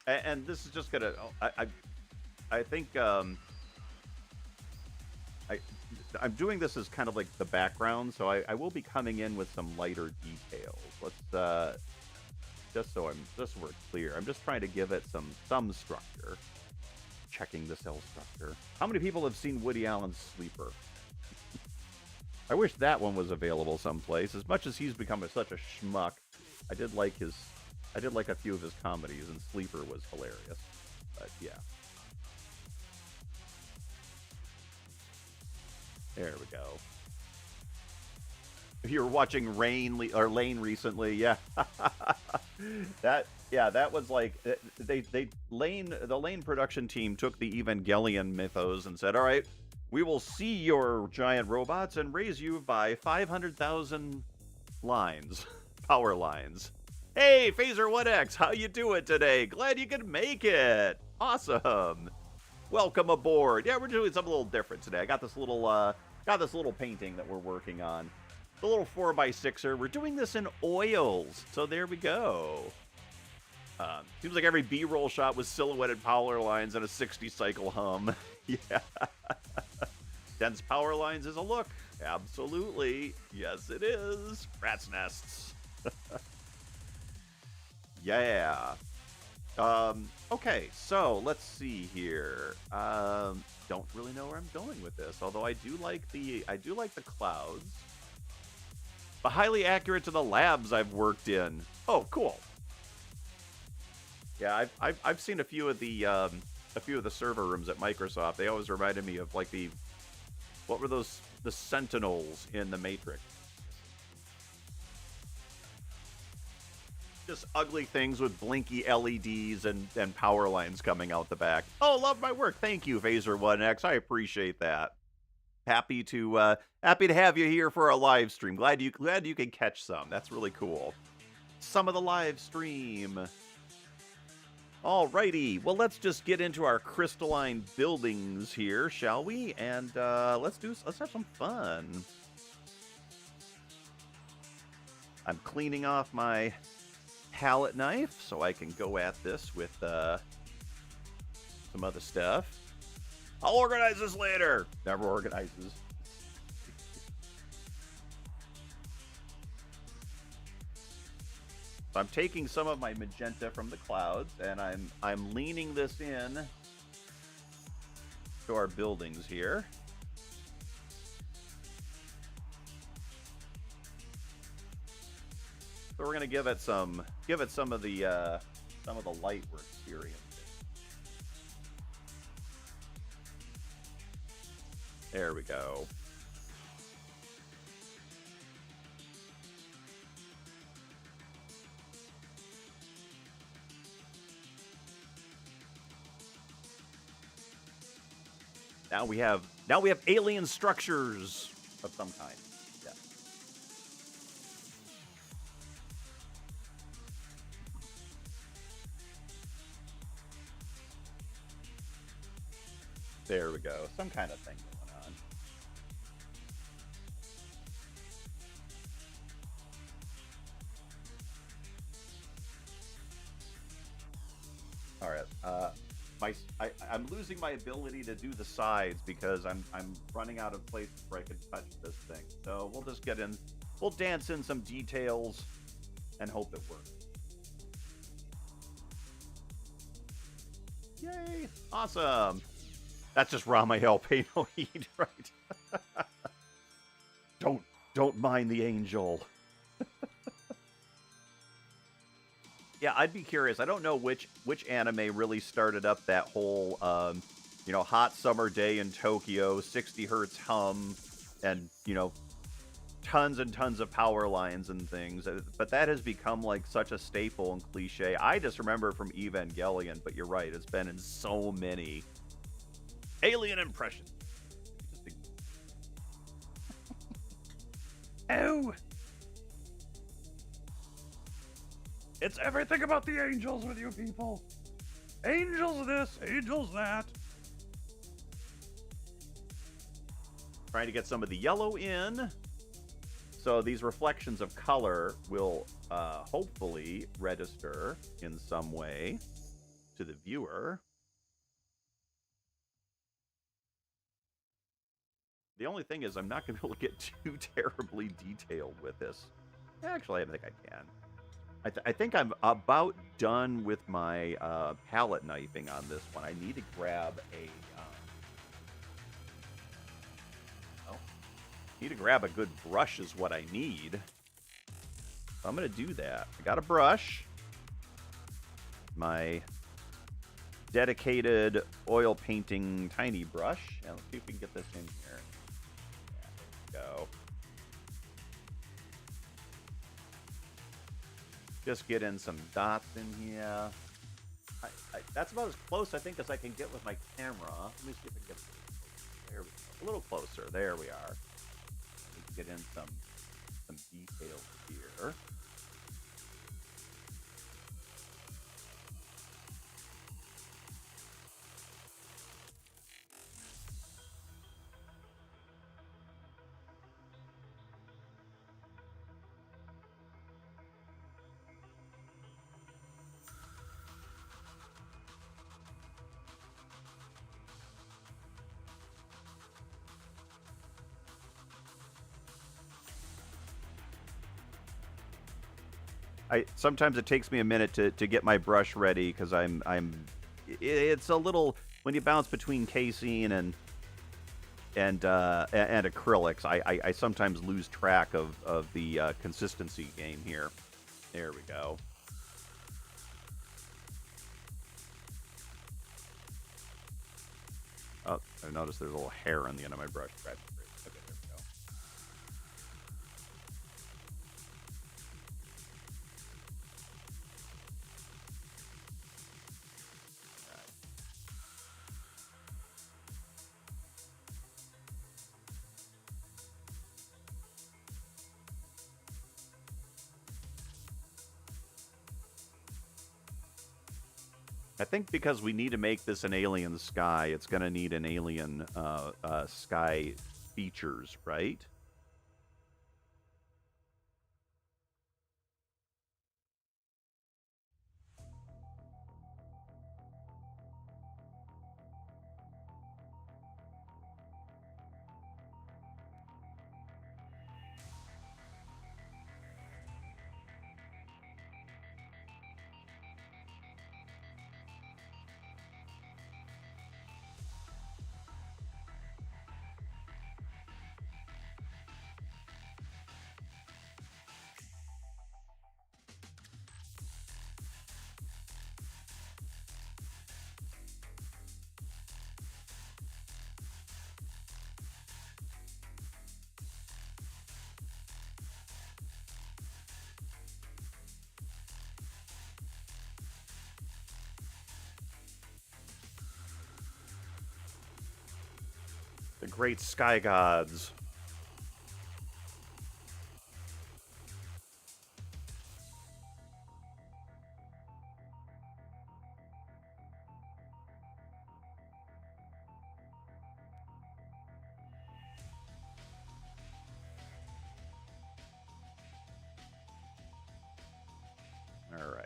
And this is just gonna. I think I'm doing this as kind of like the background, so I will be coming in with some lighter details. Let's just so we're clear. I'm just trying to give it some structure. Checking the cell structure. How many people have seen Woody Allen's Sleeper? I wish that one was available someplace. As much as he's become such a schmuck, I did like a few of his comedies, and Sleeper was hilarious. But yeah. There we go. If you were watching Lane recently, yeah. that was like the Lane production team took the Evangelion mythos and said, "All right, we will see your giant robots and raise you by 500,000 lines, power lines." Hey, Phaser 1X, how you doing today? Glad you could make it. Awesome. Welcome aboard. Yeah, we're doing something a little different today. I got this little painting that we're working on. The little 4x6er. We're doing this in oils. So there we go. Seems like every B-roll shot was silhouetted power lines and a 60-cycle hum. Yeah. Dense power lines is a look. Absolutely. Yes, it is. Rat's nests. Yeah. Okay, so let's see here. Don't really know where I'm going with this, although I do like the clouds. But highly accurate to the labs I've worked in. Oh, cool. Yeah, I've seen a few of the server rooms at Microsoft. They always reminded me of like what were those, the Sentinels in the Matrix. Just ugly things with blinky LEDs and power lines coming out the back. Oh, love my work. Thank you, Phaser 1X. I appreciate that. Happy to have you here for a live stream. Glad you can catch some. That's really cool. Some of the live stream. Alrighty. Well, let's just get into our crystalline buildings here, shall we? And let's have some fun. I'm cleaning off my palette knife so I can go at this with some other stuff. I'll organize this later. Never organizes. So I'm taking some of my magenta from the clouds and I'm leaning this in to our buildings here. So we're gonna give it some of the light we're experiencing. There we go. Now we have alien structures of some kind. Yeah. There we go. Some kind of thing going on. All right. I'm losing my ability to do the sides because I'm running out of places where I can touch this thing. So we'll just get in. We'll dance in some details and hope it works. Yay! Awesome. That's just Ramael pay no heed, right? don't don't mind the angel. Yeah, I'd be curious. I don't know which anime really started up that whole hot summer day in Tokyo, 60 hertz hum, and tons and tons of power lines and things. But that has become like such a staple and cliche. I just remember it from Evangelion, but you're right, it's been in so many. Alien impression. Oh! It's everything about the angels with you people. Angels this, angels that. Trying to get some of the yellow in. So these reflections of color will hopefully register in some way to the viewer. The only thing is I'm not going to be able to get too terribly detailed with this. Actually, I think I can. I think I'm about done with my palette knifing on this one. I need to grab a... need to grab a good brush is what I need. So I'm going to do that. I got a brush. My dedicated oil painting tiny brush. And let's see if we can get this in here. Yeah, there we go. Just get in some dots in here. That's about as close, I think, as I can get with my camera. Let me see if I can get there we go. A little closer. There we are. We can get in some details here. Sometimes it takes me a minute to get my brush ready because it's a little when you bounce between casein and acrylics. I sometimes lose track of the consistency game here. There we go. Oh, I noticed there's a little hair on the end of my brush. Right. Okay, there we go. I think because we need to make this an alien sky, it's going to need an alien sky features, right? The great sky gods. All right.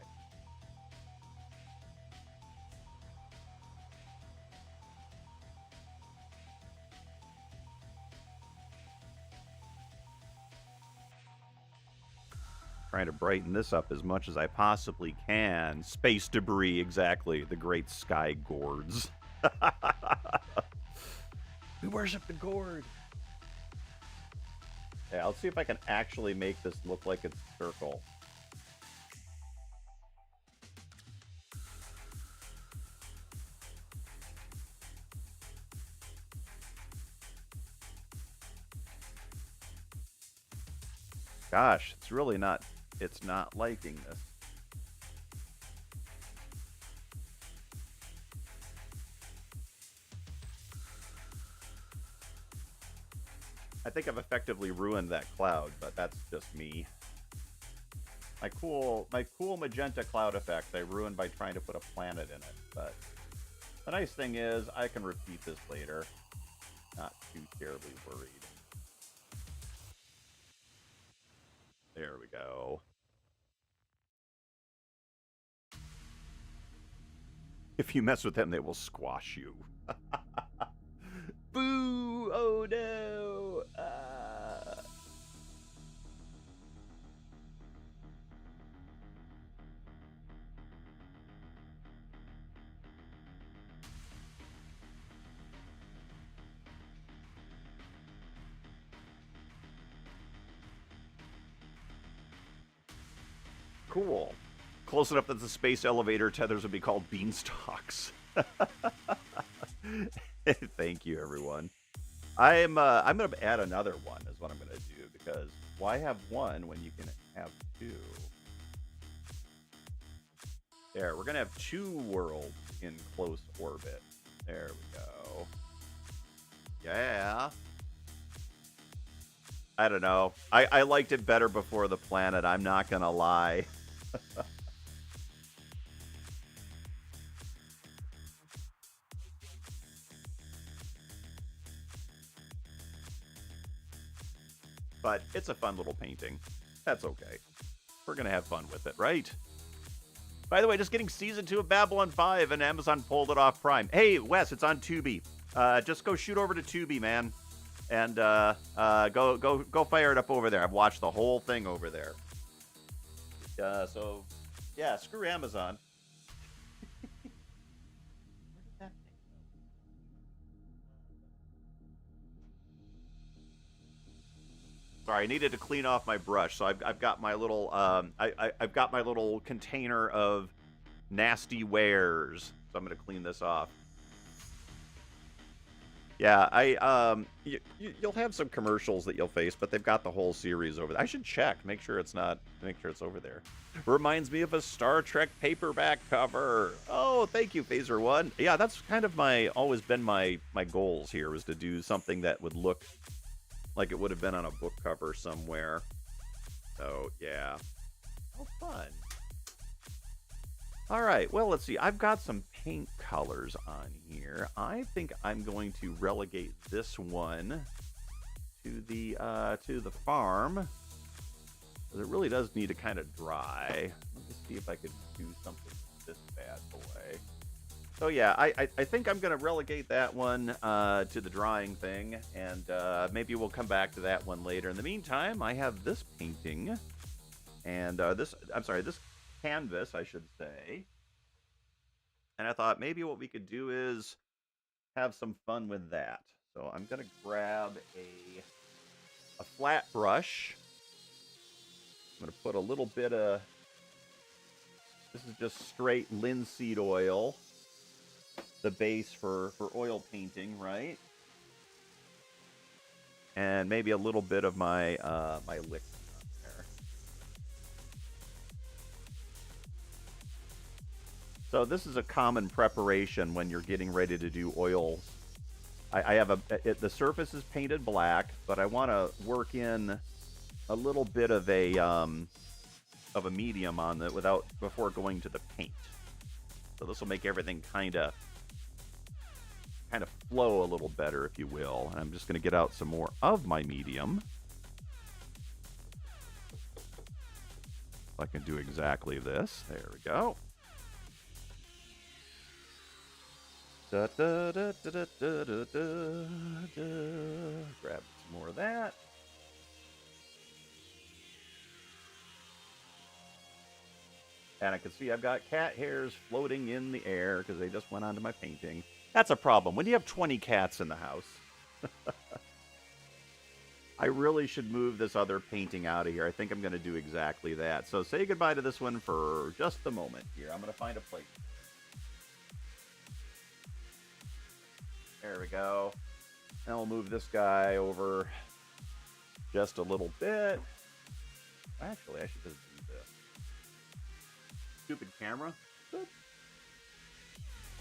Trying to brighten this up as much as I possibly can. Space debris, exactly. The great sky gourds. We worship the gourd. Yeah, let's see if I can actually make this look like it's a circle. Gosh, it's really not, it's not liking this. I think I've effectively ruined that cloud, but that's just me. My cool magenta cloud effect I ruined by trying to put a planet in it, but the nice thing is I can repeat this later. Not too terribly worried. There we go. If you mess with them, they will squash you. Boo! Oh no! Cool. Close enough that the space elevator tethers would be called beanstalks. Thank you, everyone. I'm gonna add another one. Is what I'm gonna do, because why have one when you can have two? There, we're gonna have two worlds in close orbit. There we go. Yeah. I don't know. I liked it better before the planet. I'm not gonna lie. But it's a fun little painting. That's okay. We're going to have fun with it, right? By the way, just getting Season 2 of Babylon 5 and Amazon pulled it off Prime. Hey, Wes, it's on Tubi. Just go shoot over to Tubi, man. And go fire it up over there. I've watched the whole thing over there. So, yeah, screw Amazon. Sorry, I needed to clean off my brush, so I've got my little I've got my little container of nasty wares. So I'm gonna clean this off. Yeah, you'll have some commercials that you'll face, but they've got the whole series over there. I should check, make sure it's over there. Reminds me of a Star Trek paperback cover. Oh, thank you, Phaser One. Yeah, that's kind of always been my goals here, was to do something that would look like it would have been on a book cover somewhere. So, yeah. Oh, fun. All right, well, let's see. I've got some paint colors on here. I think I'm going to relegate this one to the farm. It really does need to kind of dry. Let me see if I could do something with this bad boy. So yeah, I think I'm going to relegate that one to the drying thing, and maybe we'll come back to that one later. In the meantime, I have this painting, and this canvas, I should say. And I thought maybe what we could do is have some fun with that. So I'm going to grab a flat brush. I'm going to put a little bit of, this is just straight linseed oil. The base for oil painting, right? And maybe a little bit of my my liquid on there. So this is a common preparation when you're getting ready to do oils I have the surface is painted black, but I want to work in a little bit of a medium on it before going to the paint. So this will make everything kind of flow a little better, if you will. And I'm just going to get out some more of my medium. I can do exactly this. There we go. Da, da, da, da, da, da, da, da. Grab some more of that. And I can see I've got cat hairs floating in the air because they just went onto my painting. That's a problem when you have 20 cats in the house. I really should move this other painting out of here. I think I'm going to do exactly that. So say goodbye to this one for just a moment here. I'm going to find a plate. There we go. And we'll move this guy over just a little bit. Actually, I should just do this. Stupid camera. Boop.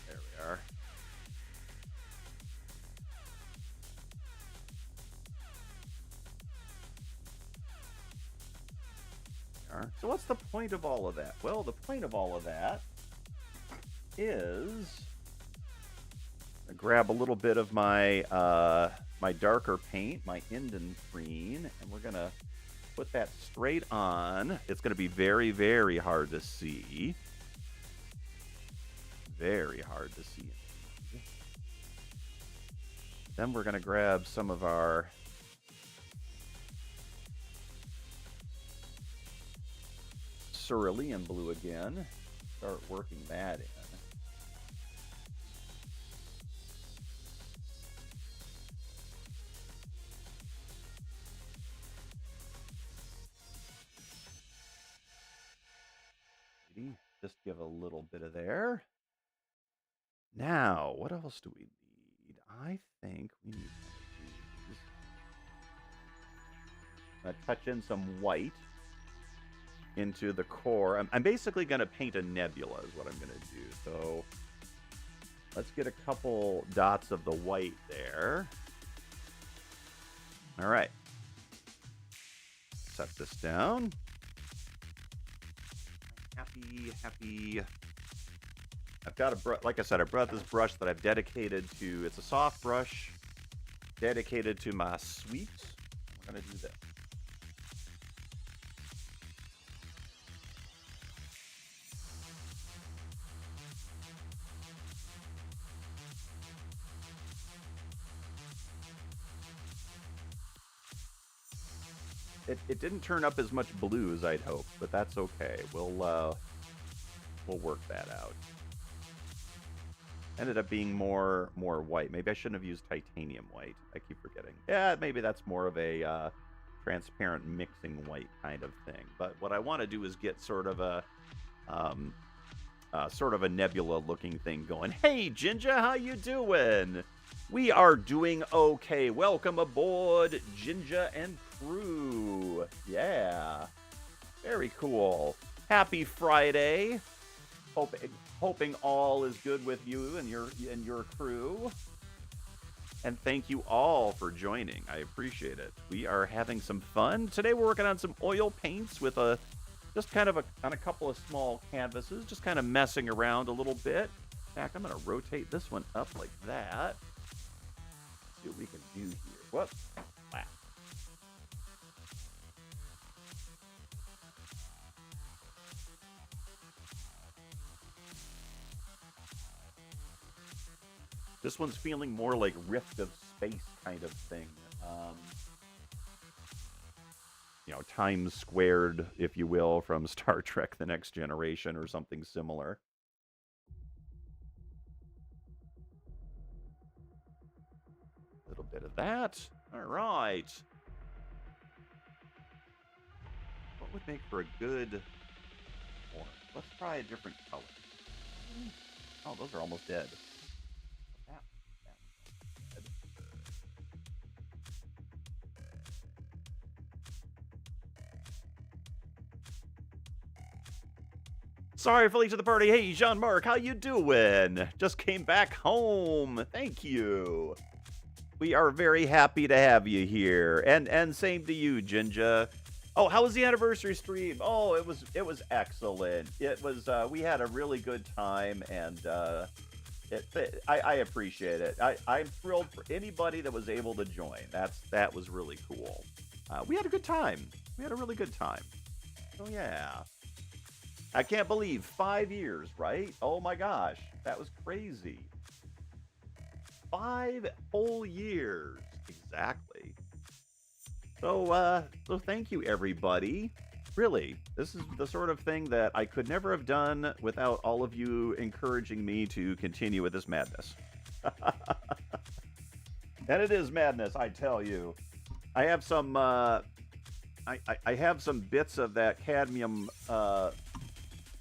There we are. So what's the point of all of that? Well, the point of all of that is I grab a little bit of my my darker paint, my Indanthrene, and we're gonna put that straight on. It's gonna be very, very hard to see. Very hard to see. Then we're gonna grab some of our cerulean blue again. Start working that in. Just give a little bit of there. Now, what else do we need? I think we need touch in some white into the core. I'm basically going to paint a nebula is what I'm going to do. So let's get a couple dots of the white there. All right. Set this down. Happy. I've got a brush, like I said, I brought this brush that I've dedicated to, it's a soft brush dedicated to my sweeps. We're going to do this. It didn't turn up as much blue as I'd hoped, but that's okay. We'll work that out. Ended up being more white. Maybe I shouldn't have used titanium white. I keep forgetting. Yeah, maybe that's more of a transparent mixing white kind of thing. But what I want to do is get sort of a nebula-looking thing going. Hey, Ginger, how you doing? We are doing okay. Welcome aboard, Ginger and crew. Yeah, very cool. Happy Friday. Hoping all is good with you and your crew. And thank you all for joining. I appreciate it. We are having some fun. Today we're working on some oil paints with on a couple of small canvases, just kind of messing around a little bit. In fact, I'm going to rotate this one up like that. Let's see what we can do here. Whoops. Wow. This one's feeling more like Rift of Space kind of thing. Times squared, if you will, from Star Trek The Next Generation or something similar. A little bit of that. All right. What would make for a good orange? Let's try a different color. Oh, those are almost dead. Sorry for late to the party. Hey, Jean-Marc, how you doing? Just came back home. Thank you. We are very happy to have you here, and same to you, Jinja. Oh, how was the anniversary stream? Oh, it was excellent. It was we had a really good time, and I appreciate it. I'm thrilled for anybody that was able to join. That was really cool. We had a good time. We had a really good time. Oh yeah. I can't believe 5 years, right? Oh my gosh, that was crazy. 5 whole years, exactly. So thank you, everybody. Really, this is the sort of thing that I could never have done without all of you encouraging me to continue with this madness. And it is madness, I tell you. I have some, I have some bits of that cadmium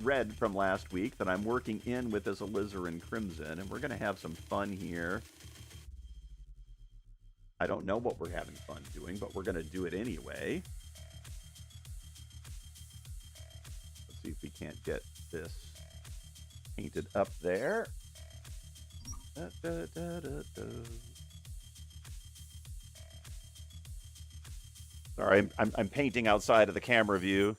red from last week that I'm working in with this alizarin crimson, and we're going to have some fun here. I don't know what we're having fun doing, but we're going to do it anyway. Let's see if we can't get this painted up there. Sorry, I'm painting outside of the camera view.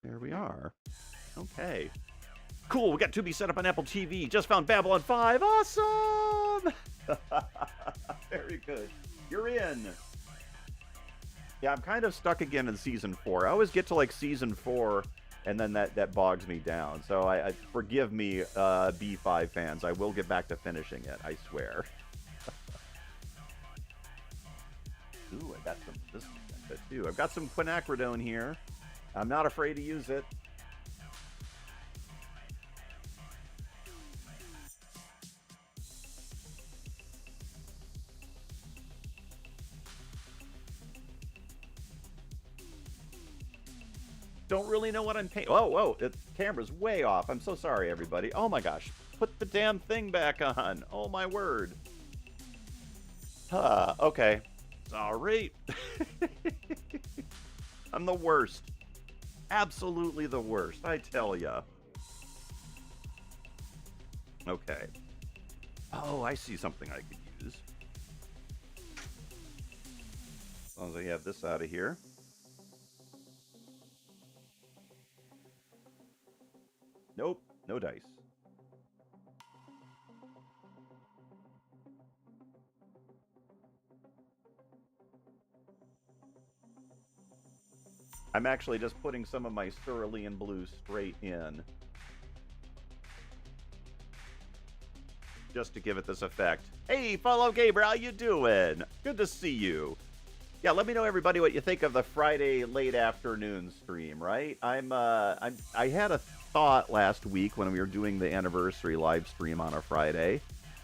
There we are. Okay. Cool, we got Tubi set up on Apple TV. Just found Babylon 5. Awesome! Very good. You're in. Yeah, I'm kind of stuck again in Season 4. I always get to, like, Season 4, and then that bogs me down. So I forgive me, B5 fans. I will get back to finishing it, I swear. Ooh, I got some of this too. I've got some quinacridone here. I'm not afraid to use it. Don't really know what I'm painting. Whoa, the camera's way off. I'm so sorry, everybody. Oh my gosh. Put the damn thing back on. Oh my word. Okay. Sorry. I'm the worst. Absolutely the worst, I tell ya. Okay. Oh, I see something I could use. As long as I have this out of here. Nope, no dice. I'm actually just putting some of my cerulean blue straight in. Just to give it this effect. Hey, Follow Gabriel, how you doing? Good to see you. Yeah, let me know, everybody, what you think of the Friday late afternoon stream, right? I had a thought last week when we were doing the anniversary live stream on a Friday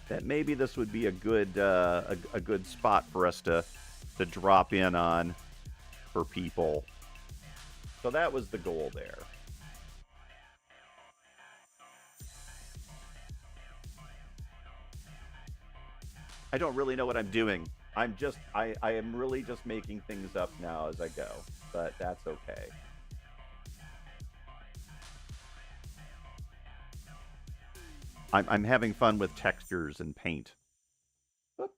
that maybe this would be a good spot for us to drop in on for people. So that was the goal there. I don't really know what I'm doing. I am really just making things up now as I go, but that's okay. I'm having fun with textures and paint. Whoop.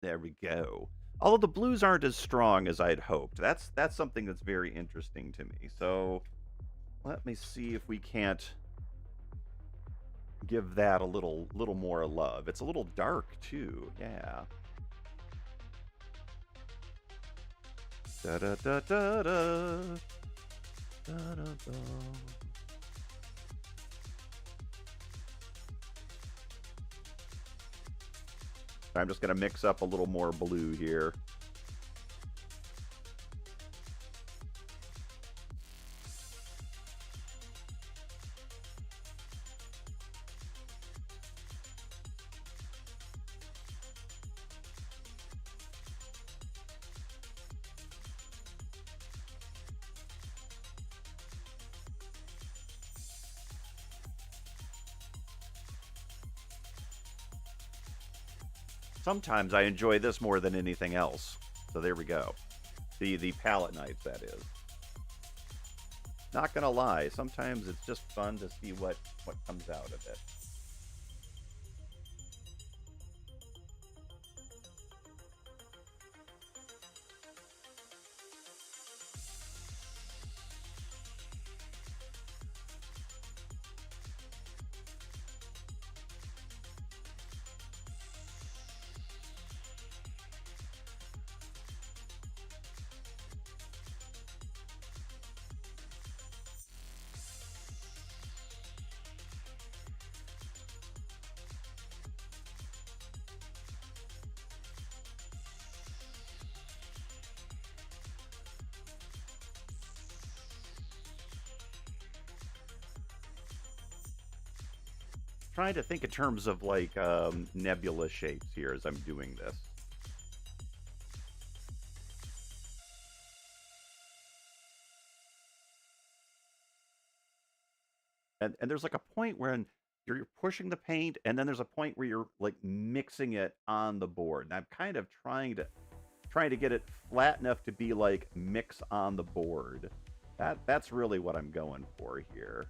There we go. Although the blues aren't as strong as I'd hoped. That's something that's very interesting to me. So let me see if we can't give that a little more love. It's a little dark too. Yeah. Da da da da da. Da da da. I'm just going to mix up a little more blue here. Sometimes I enjoy this more than anything else. So there we go. The palette knife, that is. Not gonna lie, sometimes it's just fun to see what comes out of it. Trying to think in terms of like nebula shapes here as I'm doing this. And there's like a point when you're pushing the paint, and then there's a point where you're like mixing it on the board. And I'm kind of trying to get it flat enough to be like mix on the board. That's really what I'm going for here.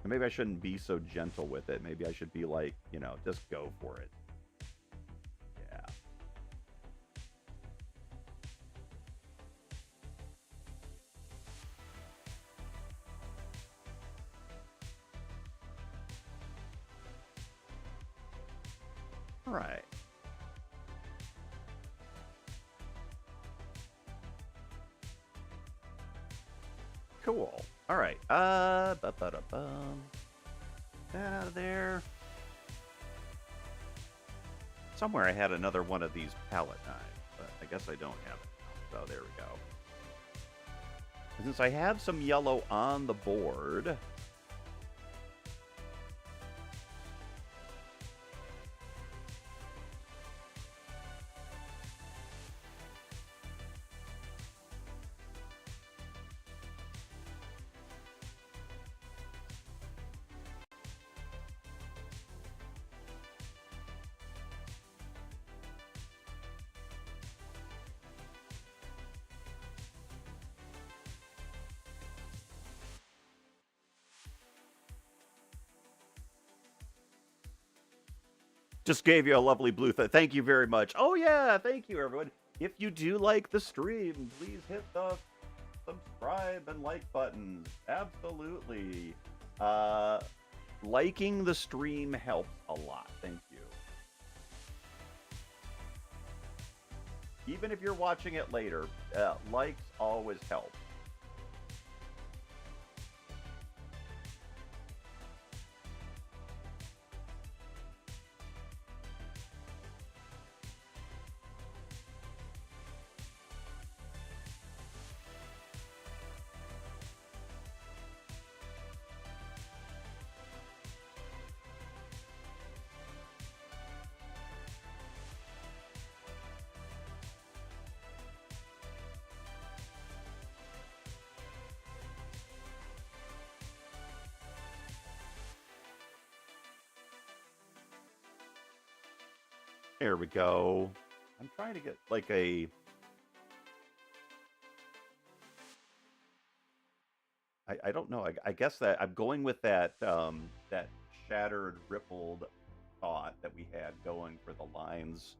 And maybe I shouldn't be so gentle with it. Maybe I should be like, just go for it. Yeah. All right. Cool. All right. That out of there. Somewhere I had another one of these palette knives, but I guess I don't have it now. So there we go. And since I have some yellow on the board, just gave you a lovely blue thank you very much. Oh yeah, thank you everyone. If you do like the stream, please hit the subscribe and like buttons. Absolutely. Liking the stream helps a lot. Thank you. Even if you're watching it later, likes always help. There we go. I'm trying to get like I don't know. I guess that I'm going with that that shattered rippled thought that we had going for the lines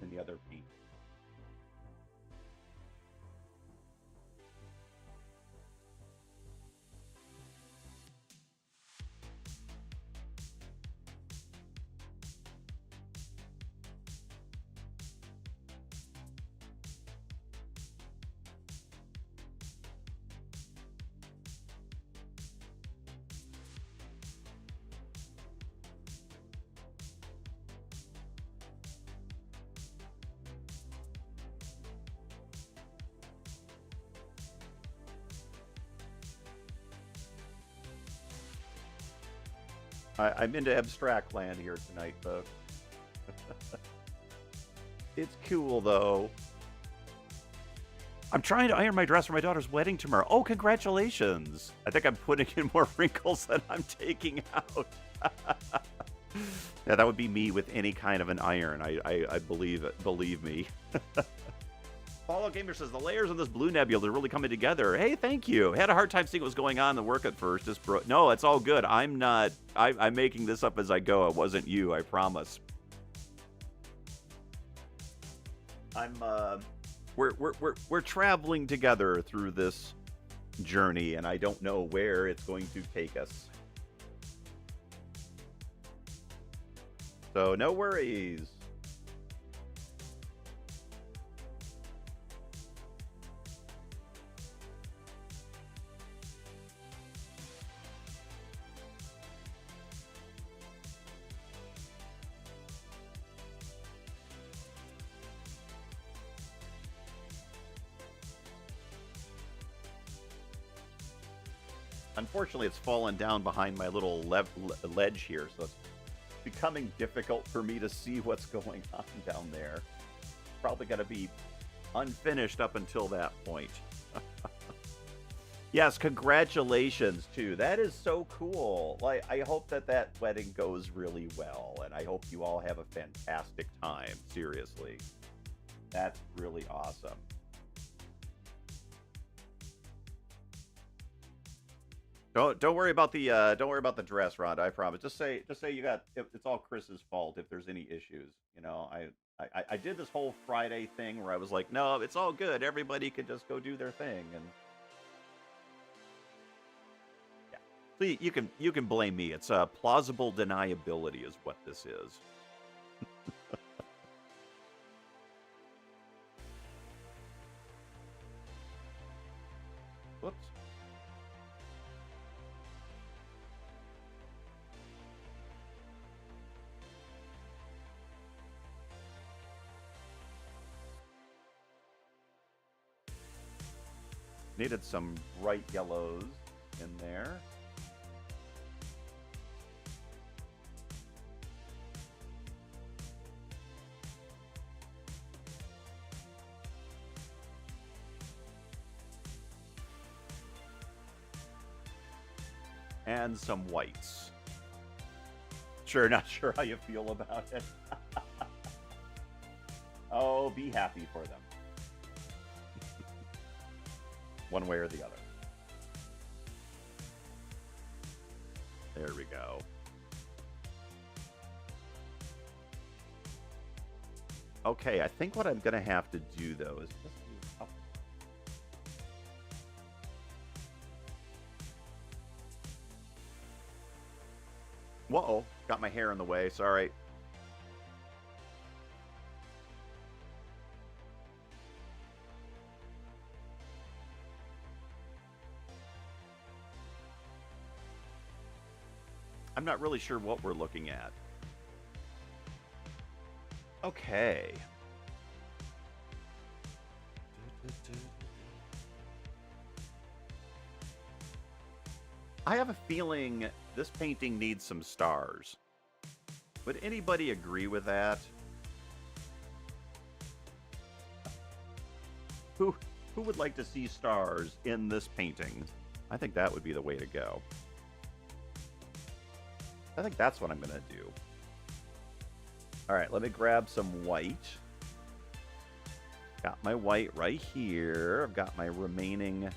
in the other piece. I'm into abstract land here tonight, folks. It's cool, though. I'm trying to iron my dress for my daughter's wedding tomorrow. Oh, congratulations. I think I'm putting in more wrinkles than I'm taking out. Yeah, that would be me with any kind of an iron. I believe it. Believe me. Fallout Gamer says, the layers of this blue nebula are really coming together. Hey, thank you. Had a hard time seeing what was going on in the work at first. No, it's all good. I'm making this up as I go. It wasn't you, I promise. We're traveling together through this journey, and I don't know where it's going to take us. So no worries. Unfortunately, it's fallen down behind my little ledge here, so it's becoming difficult for me to see what's going on down there. Probably going to be unfinished up until that point. Yes, congratulations, too. That is so cool. Like, I hope that wedding goes really well, and I hope you all have a fantastic time. Seriously. That's really awesome. Don't worry about the dress, Rhonda. I promise. Just say it's all Chris's fault if there's any issues. You know, I did this whole Friday thing where I was like, no, it's all good. Everybody could just go do their thing, and yeah. So you can blame me. It's plausible deniability is what this is. Whoops. Needed some bright yellows in there. And some whites. Sure, not sure how you feel about it. Oh, be happy for them. One way or the other. There we go. Okay, I think what I'm going to have to do, though, is just move up. Whoa, got my hair in the way, sorry. I'm not really sure what we're looking at. Okay. I have a feeling this painting needs some stars. Would anybody agree with that? Who would like to see stars in this painting? I think that would be the way to go. I think that's what I'm going to do. All right, let me grab some white. Got my white right here. I've got my remaining...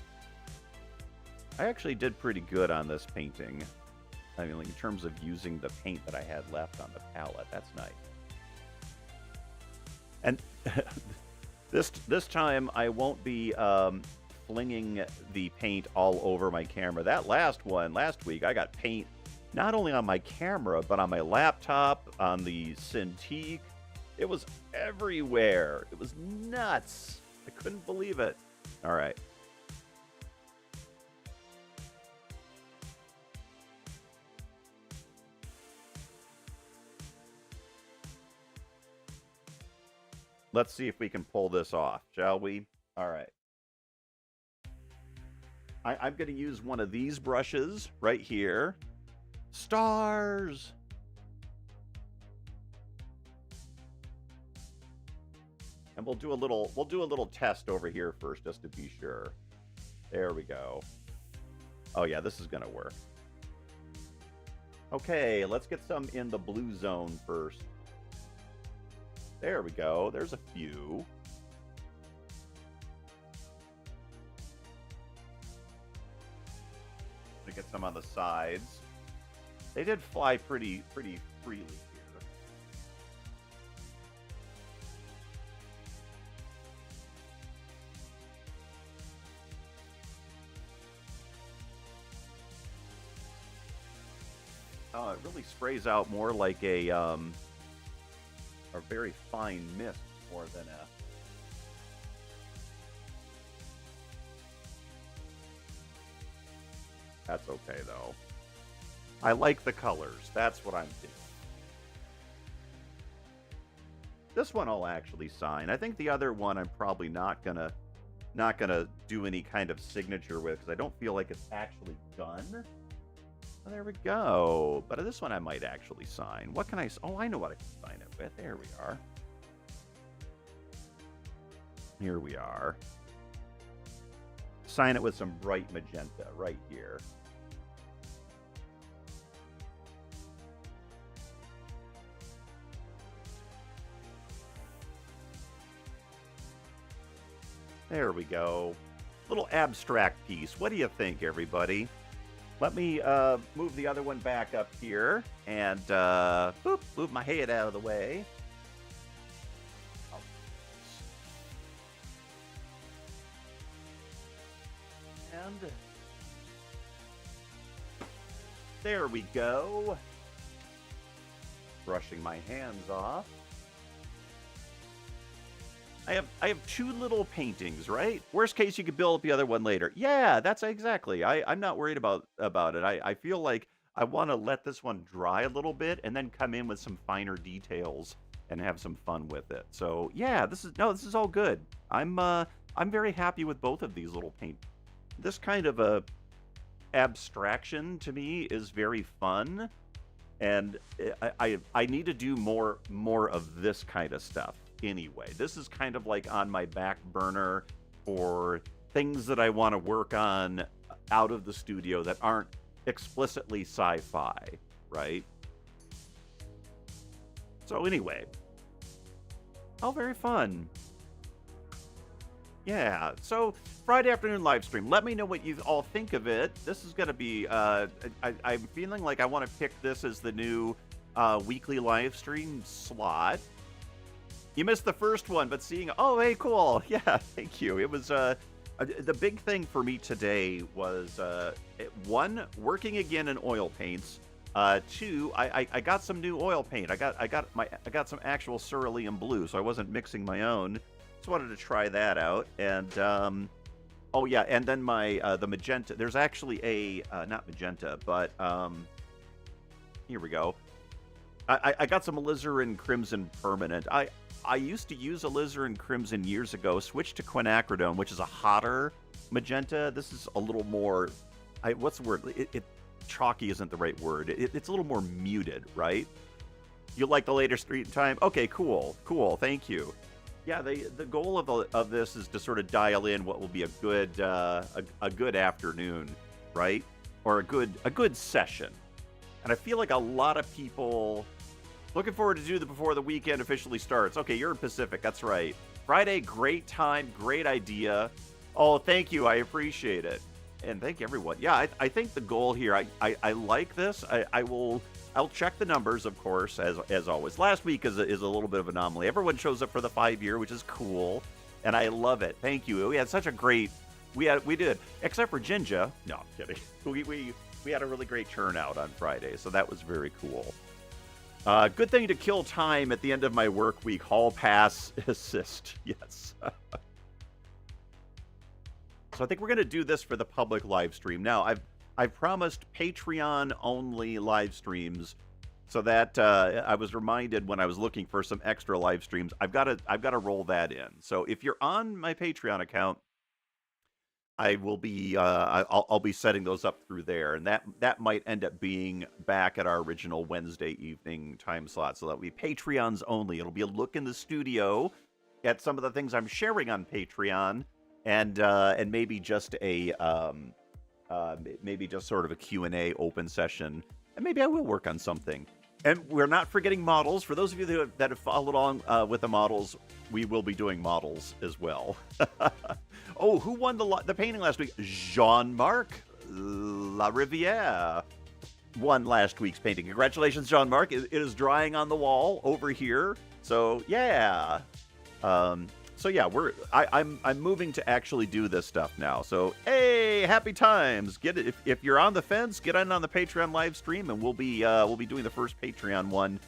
I actually did pretty good on this painting. I mean, like, in terms of using the paint that I had left on the palette. That's nice. And this time, I won't be flinging the paint all over my camera. That last week, I got paint not only on my camera, but on my laptop, on the Cintiq. It was everywhere. It was nuts. I couldn't believe it. All right. Let's see if we can pull this off, shall we? All right. I'm going to use one of these brushes right here. Stars! And we'll do a little test over here first, just to be sure. There we go. Oh yeah, this is gonna work. Okay, let's get some in the blue zone first. There we go. There's a few. get some on the sides. They did fly pretty freely here. Oh, it really sprays out more like a very fine mist more than a. That's okay though. I like the colors. That's what I'm thinking. This one I'll actually sign. I think the other one I'm probably not gonna do any kind of signature with because I don't feel like it's actually done. Oh, there we go. But this one I might actually sign. What can I? Oh, I know what I can sign it with. There we are. Here we are. Sign it with some bright magenta right here. There we go. Little abstract piece. What do you think, everybody? Let me move the other one back up here and move my head out of the way. And there we go. Brushing my hands off. I have two little paintings, right? Worst case, you could build up the other one later. Yeah, that's exactly. I'm not worried about it. I feel like I want to let this one dry a little bit and then come in with some finer details and have some fun with it. So yeah, this is all good. I'm very happy with both of these little paint. This kind of a abstraction to me is very fun, and I need to do more of this kind of stuff. Anyway, this is kind of like on my back burner for things that I want to work on out of the studio that aren't explicitly sci-fi, right? So anyway, all very fun. Yeah, so Friday afternoon live stream. Let me know what you all think of it. This is going to be, I'm feeling like I want to pick this as the new weekly live stream slot. You missed the first one, but seeing, oh, hey, cool. Yeah, thank you. It was, the big thing for me today was, one, working again in oil paints. Two, I got some new oil paint. I got some actual cerulean blue, so I wasn't mixing my own. Just wanted to try that out. And, oh yeah, and then the magenta, there's actually a, not magenta, but, here we go. I got some alizarin crimson permanent. I used to use alizarin crimson years ago, switched to quinacridone, which is a hotter magenta. This is a little more, what's the word? Chalky isn't the right word. It's a little more muted, right? You like the later street time? Okay, cool, thank you. Yeah, the goal of this is to sort of dial in what will be a good afternoon, right? Or a good session. And I feel like a lot of people looking forward to do the before the weekend officially starts. Okay, you're in Pacific, that's right. Friday, great time, great idea. Oh, thank you, I appreciate it. And thank everyone. Yeah, I think the goal here, I like this. I'll check the numbers, of course, as always. Last week is a little bit of an anomaly. Everyone shows up for the 5-year, which is cool, and I love it. Thank you. We had such a great, we did, except for Jinja. No, I'm kidding. We had a really great turnout on Friday, so that was very cool. Good thing to kill time at the end of my work week. Hall pass assist. Yes. So I think we're going to do this for the public live stream. Now, I've promised Patreon-only live streams, so that I was reminded when I was looking for some extra live streams. I've got to roll that in. So if you're on my Patreon account, I will be I'll be setting those up through there, and that might end up being back at our original Wednesday evening time slot. So that'll be Patreons only. It'll be a look in the studio at some of the things I'm sharing on Patreon, and maybe just maybe just sort of a Q&A open session, and maybe I will work on something. And we're not forgetting models. For those of you that have followed along with the models, we will be doing models as well. Oh, who won the painting last week? Jean-Marc La Riviere won last week's painting. Congratulations, Jean-Marc. It is drying on the wall over here. So yeah. So yeah, I'm moving to actually do this stuff now. So hey, happy times. Get it if you're on the fence, get in on the Patreon live stream, and we'll be doing the first Patreon one.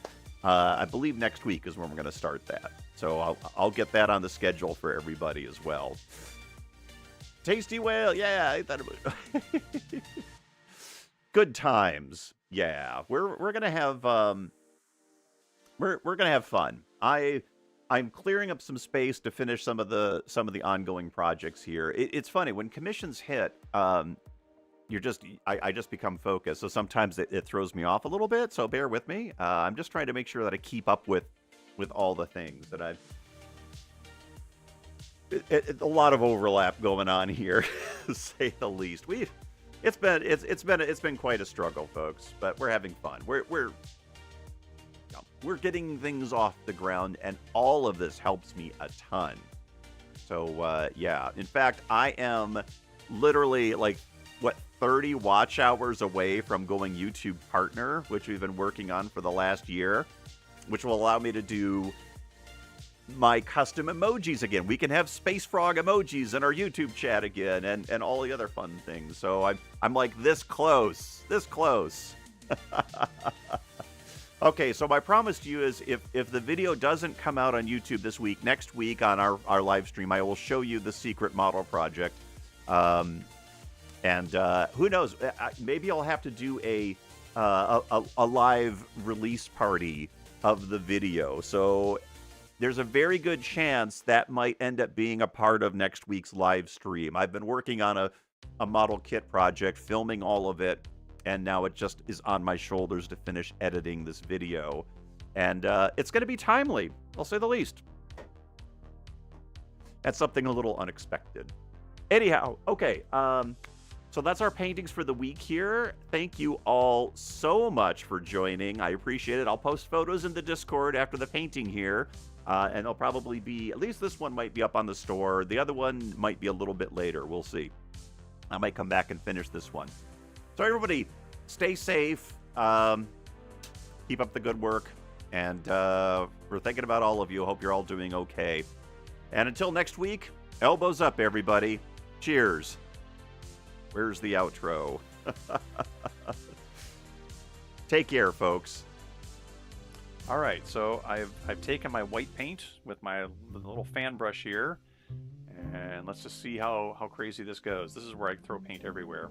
I believe next week is when we're going to start that. So I'll get that on the schedule for everybody as well. Tasty whale, yeah, I thought about it. Good times, yeah. We're gonna have we're gonna have fun. I'm clearing up some space to finish some of the ongoing projects here. It's funny when commissions hit. I just become focused. So sometimes it throws me off a little bit. So bear with me. I'm just trying to make sure that I keep up with all the things that I've. A lot of overlap going on here, to say the least. It's been quite a struggle, folks. But we're having fun. We're getting things off the ground, and all of this helps me a ton. So yeah. In fact, I am literally like 30 watch hours away from going YouTube Partner, which we've been working on for the last year, which will allow me to do my custom emojis again. We can have Space Frog emojis in our YouTube chat again, and all the other fun things. So I'm like this close. Okay, so my promise to you is if the video doesn't come out on YouTube this week, next week on our live stream, I will show you the secret model project. And who knows? Maybe I'll have to do a live release party of the video. So there's a very good chance that might end up being a part of next week's live stream. I've been working on a model kit project, filming all of it, and now it just is on my shoulders to finish editing this video. And it's going to be timely, I'll say the least. That's something a little unexpected. Anyhow, okay. So that's our paintings for the week here. Thank you all so much for joining. I appreciate it. I'll post photos in the Discord after the painting here. And it'll probably be, at least this one might be up on the store. The other one might be a little bit later. We'll see. I might come back and finish this one. So everybody, stay safe. Keep up the good work. And we're thinking about all of you. Hope you're all doing okay. And until next week, elbows up, everybody. Cheers. Where's the outro? Take care, folks. All right, so I've taken my white paint with my little fan brush here, and let's just see how crazy this goes. This is where I throw paint everywhere.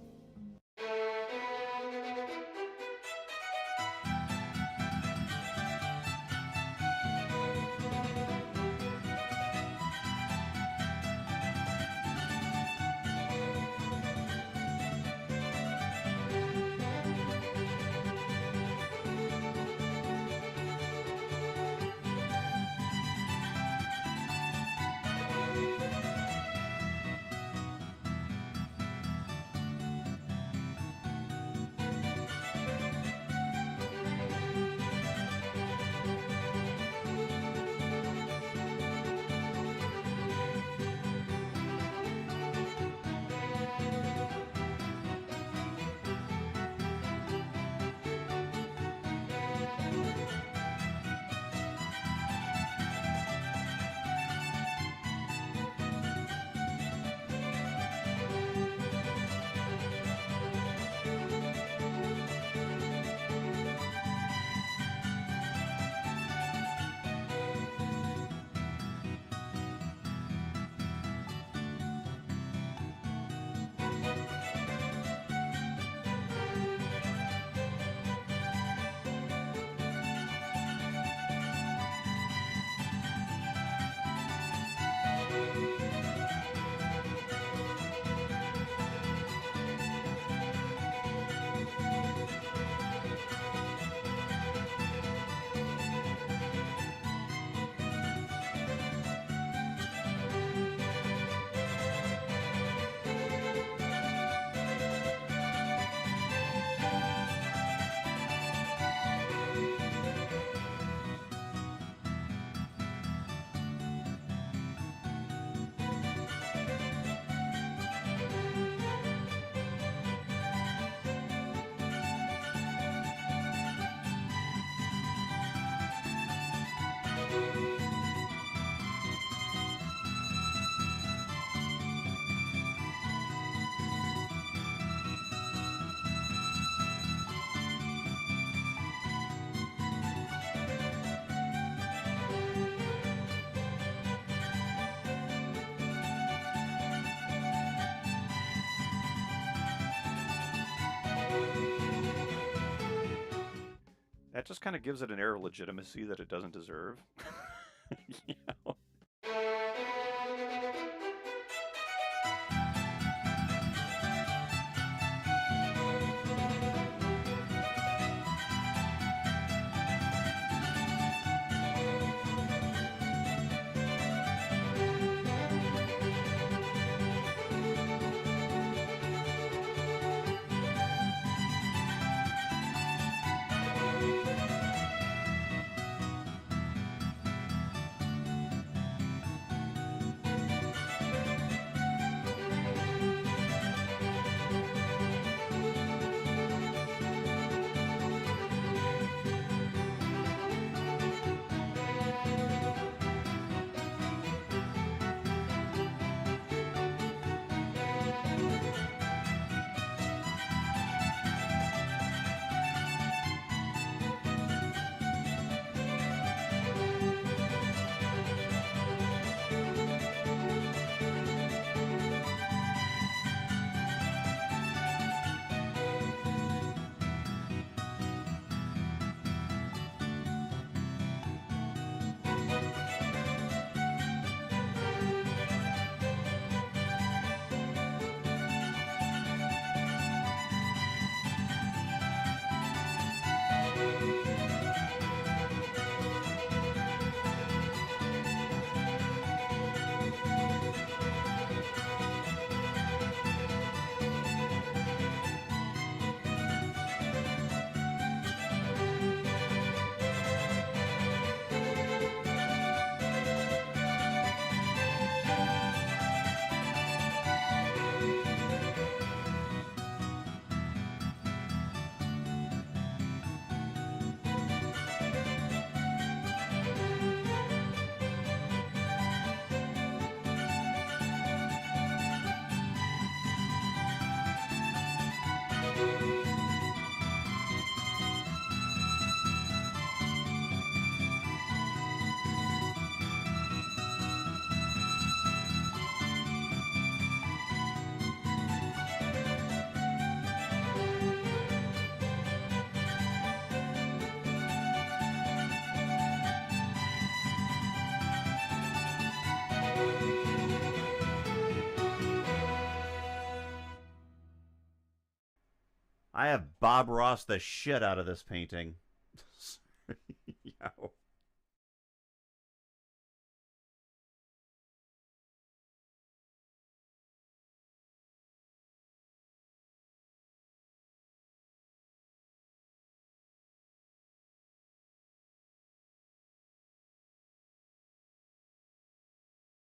That just kind of gives it an air of legitimacy that it doesn't deserve. You know? I have Bob Ross the shit out of this painting.